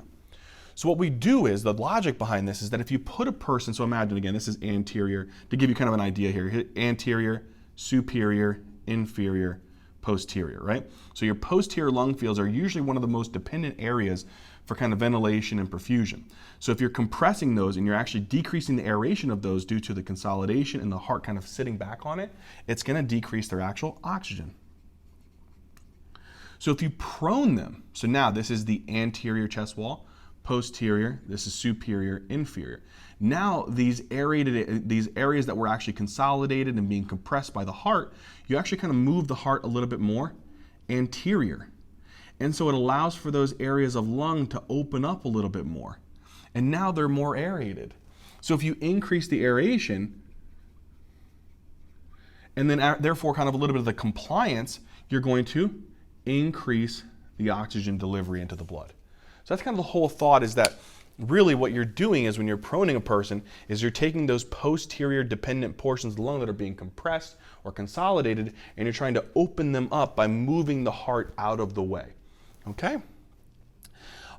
So what we do is, the logic behind this is that if you put a person, so imagine again, this is anterior, to give you kind of an idea here, anterior, superior, inferior, posterior, right? So your posterior lung fields are usually one of the most dependent areas for kind of ventilation and perfusion. So if you're compressing those and you're actually decreasing the aeration of those due to the consolidation and the heart kind of sitting back on it, it's going to decrease their actual oxygen. So if you prone them, so now this is the anterior chest wall, posterior, this is superior, inferior. Now these areas that were actually consolidated and being compressed by the heart, you actually kind of move the heart a little bit more anterior. And so it allows for those areas of lung to open up a little bit more. And now they're more aerated. So if you increase the aeration, and then therefore kind of a little bit of the compliance, you're going to increase the oxygen delivery into the blood. So that's kind of the whole thought, is that really what you're doing is when you're proning a person is you're taking those posterior dependent portions of the lung that are being compressed or consolidated, and you're trying to open them up by moving the heart out of the way. Okay?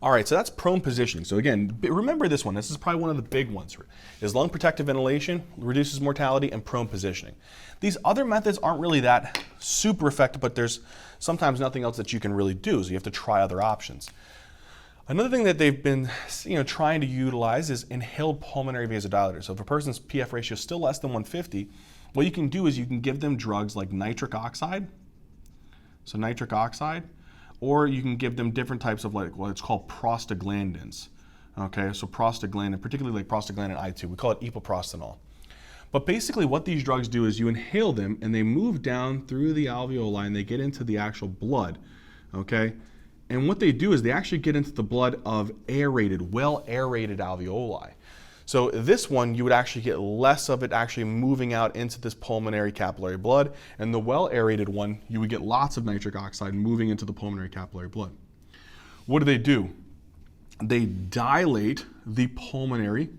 All right, so that's prone positioning. So again, remember this one. This is probably one of the big ones. Is lung protective ventilation, reduces mortality, and prone positioning. These other methods aren't really that super effective, but there's sometimes nothing else that you can really do, so you have to try other options. Another thing that they've been trying to utilize is inhaled pulmonary vasodilators. So if a person's PF ratio is still less than 150, what you can do is you can give them drugs like nitric oxide, or you can give them different types of like what's called prostaglandins. Okay, so prostaglandin, particularly like prostaglandin I2, we call it epoprostenol. But basically what these drugs do is you inhale them and they move down through the alveoli and they get into the actual blood, okay? And what they do is they actually get into the blood of aerated, well aerated alveoli. So this one, you would actually get less of it actually moving out into this pulmonary capillary blood, and the well aerated one, you would get lots of nitric oxide moving into the pulmonary capillary blood. What do? They dilate the pulmonary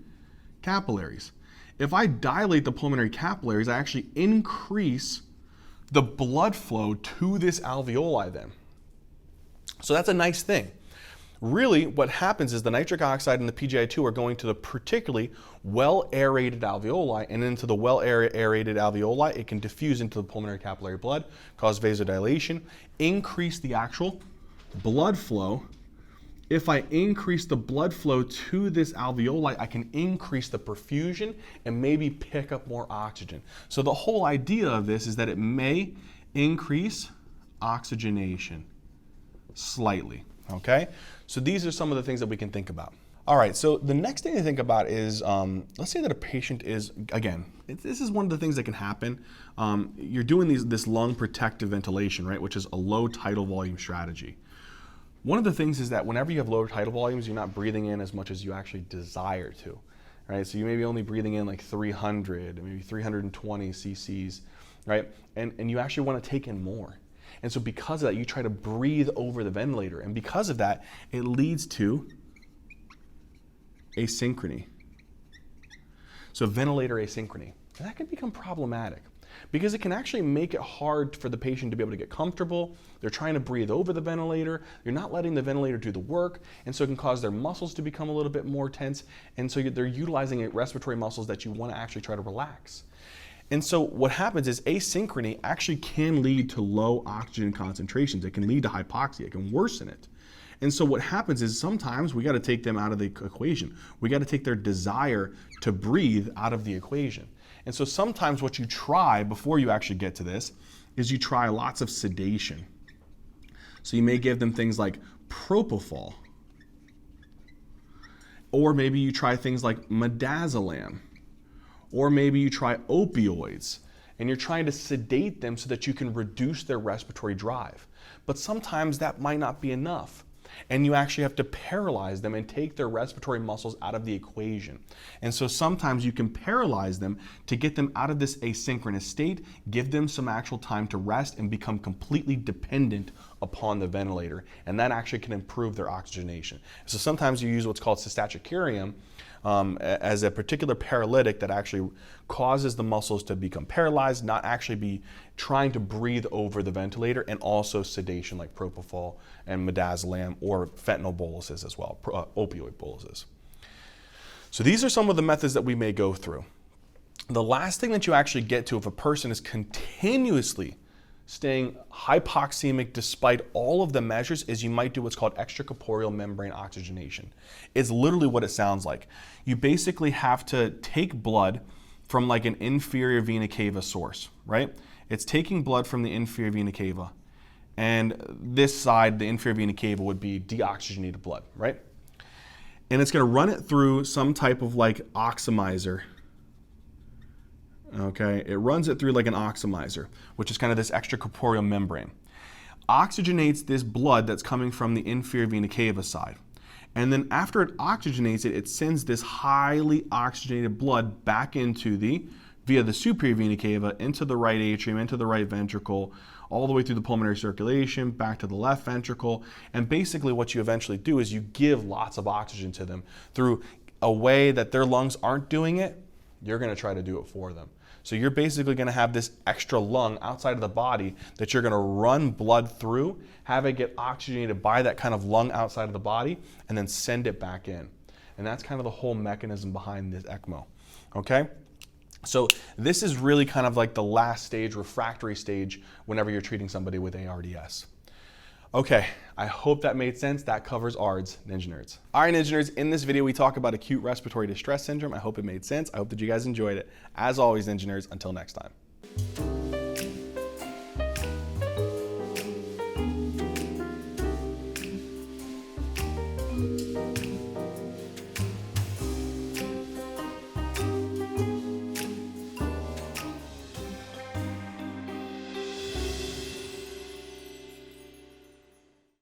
capillaries. If I dilate the pulmonary capillaries, I actually increase the blood flow to this alveoli then. So that's a nice thing. Really, what happens is the nitric oxide and the PGI2 are going to the particularly well-aerated alveoli, and into the well-aerated alveoli, it can diffuse into the pulmonary capillary blood, cause vasodilation, increase the actual blood flow. If I increase the blood flow to this alveoli, I can increase the perfusion and maybe pick up more oxygen. So the whole idea of this is that it may increase oxygenation slightly, okay? So these are some of the things that we can think about. All right, so the next thing to think about is, let's say that a patient is, again, this is one of the things that can happen. You're doing this lung protective ventilation, right, which is a low tidal volume strategy. One of the things is that whenever you have low tidal volumes, you're not breathing in as much as you actually desire to, right? So you may be only breathing in like 300, maybe 320 cc's, right? And you actually want to take in more. And so because of that, you try to breathe over the ventilator. And because of that, it leads to asynchrony. So ventilator asynchrony. And that can become problematic because it can actually make it hard for the patient to be able to get comfortable. They're trying to breathe over the ventilator. You're not letting the ventilator do the work. And so it can cause their muscles to become a little bit more tense. And so they're utilizing respiratory muscles that you want to actually try to relax. And so what happens is asynchrony actually can lead to low oxygen concentrations. It can lead to hypoxia. It can worsen it. And so what happens is sometimes we got to take them out of the equation. We got to take their desire to breathe out of the equation. And so sometimes what you try before you actually get to this is you try lots of sedation. So you may give them things like propofol, or maybe you try things like midazolam. Or maybe you try opioids and you're trying to sedate them so that you can reduce their respiratory drive. But sometimes that might not be enough. And you actually have to paralyze them and take their respiratory muscles out of the equation. And so sometimes you can paralyze them to get them out of this asynchronous state, give them some actual time to rest and become completely dependent upon the ventilator. And that actually can improve their oxygenation. So sometimes you use what's called cistatocurium as a particular paralytic that actually causes the muscles to become paralyzed, not actually be trying to breathe over the ventilator, and also sedation like propofol and midazolam or fentanyl boluses as well, opioid boluses. So these are some of the methods that we may go through. The last thing that you actually get to if a person is continuously staying hypoxemic despite all of the measures is you might do what's called extracorporeal membrane oxygenation. It's literally what it sounds like. You basically have to take blood from like an inferior vena cava source, right? It's taking blood from the inferior vena cava, and this side, the inferior vena cava, would be deoxygenated blood, right? And it's going to run it through some type of like oxidizer. Okay, it runs it through like an oxidizer, which is kind of this extracorporeal membrane. Oxygenates this blood that's coming from the inferior vena cava side. And then after it oxygenates it, it sends this highly oxygenated blood back into via the superior vena cava, into the right atrium, into the right ventricle, all the way through the pulmonary circulation, back to the left ventricle. And basically what you eventually do is you give lots of oxygen to them through a way that their lungs aren't doing it. You're going to try to do it for them. So you're basically going to have this extra lung outside of the body that you're going to run blood through, have it get oxygenated by that kind of lung outside of the body, and then send it back in. And that's kind of the whole mechanism behind this ECMO. Okay? So this is really kind of like the last stage, refractory stage, whenever you're treating somebody with ARDS. Okay, I hope that made sense. That covers ARDS, Ninja Nerds. All right, Ninja Nerds, in this video, we talk about acute respiratory distress syndrome. I hope it made sense. I hope that you guys enjoyed it. As always, Ninja Nerds, until next time.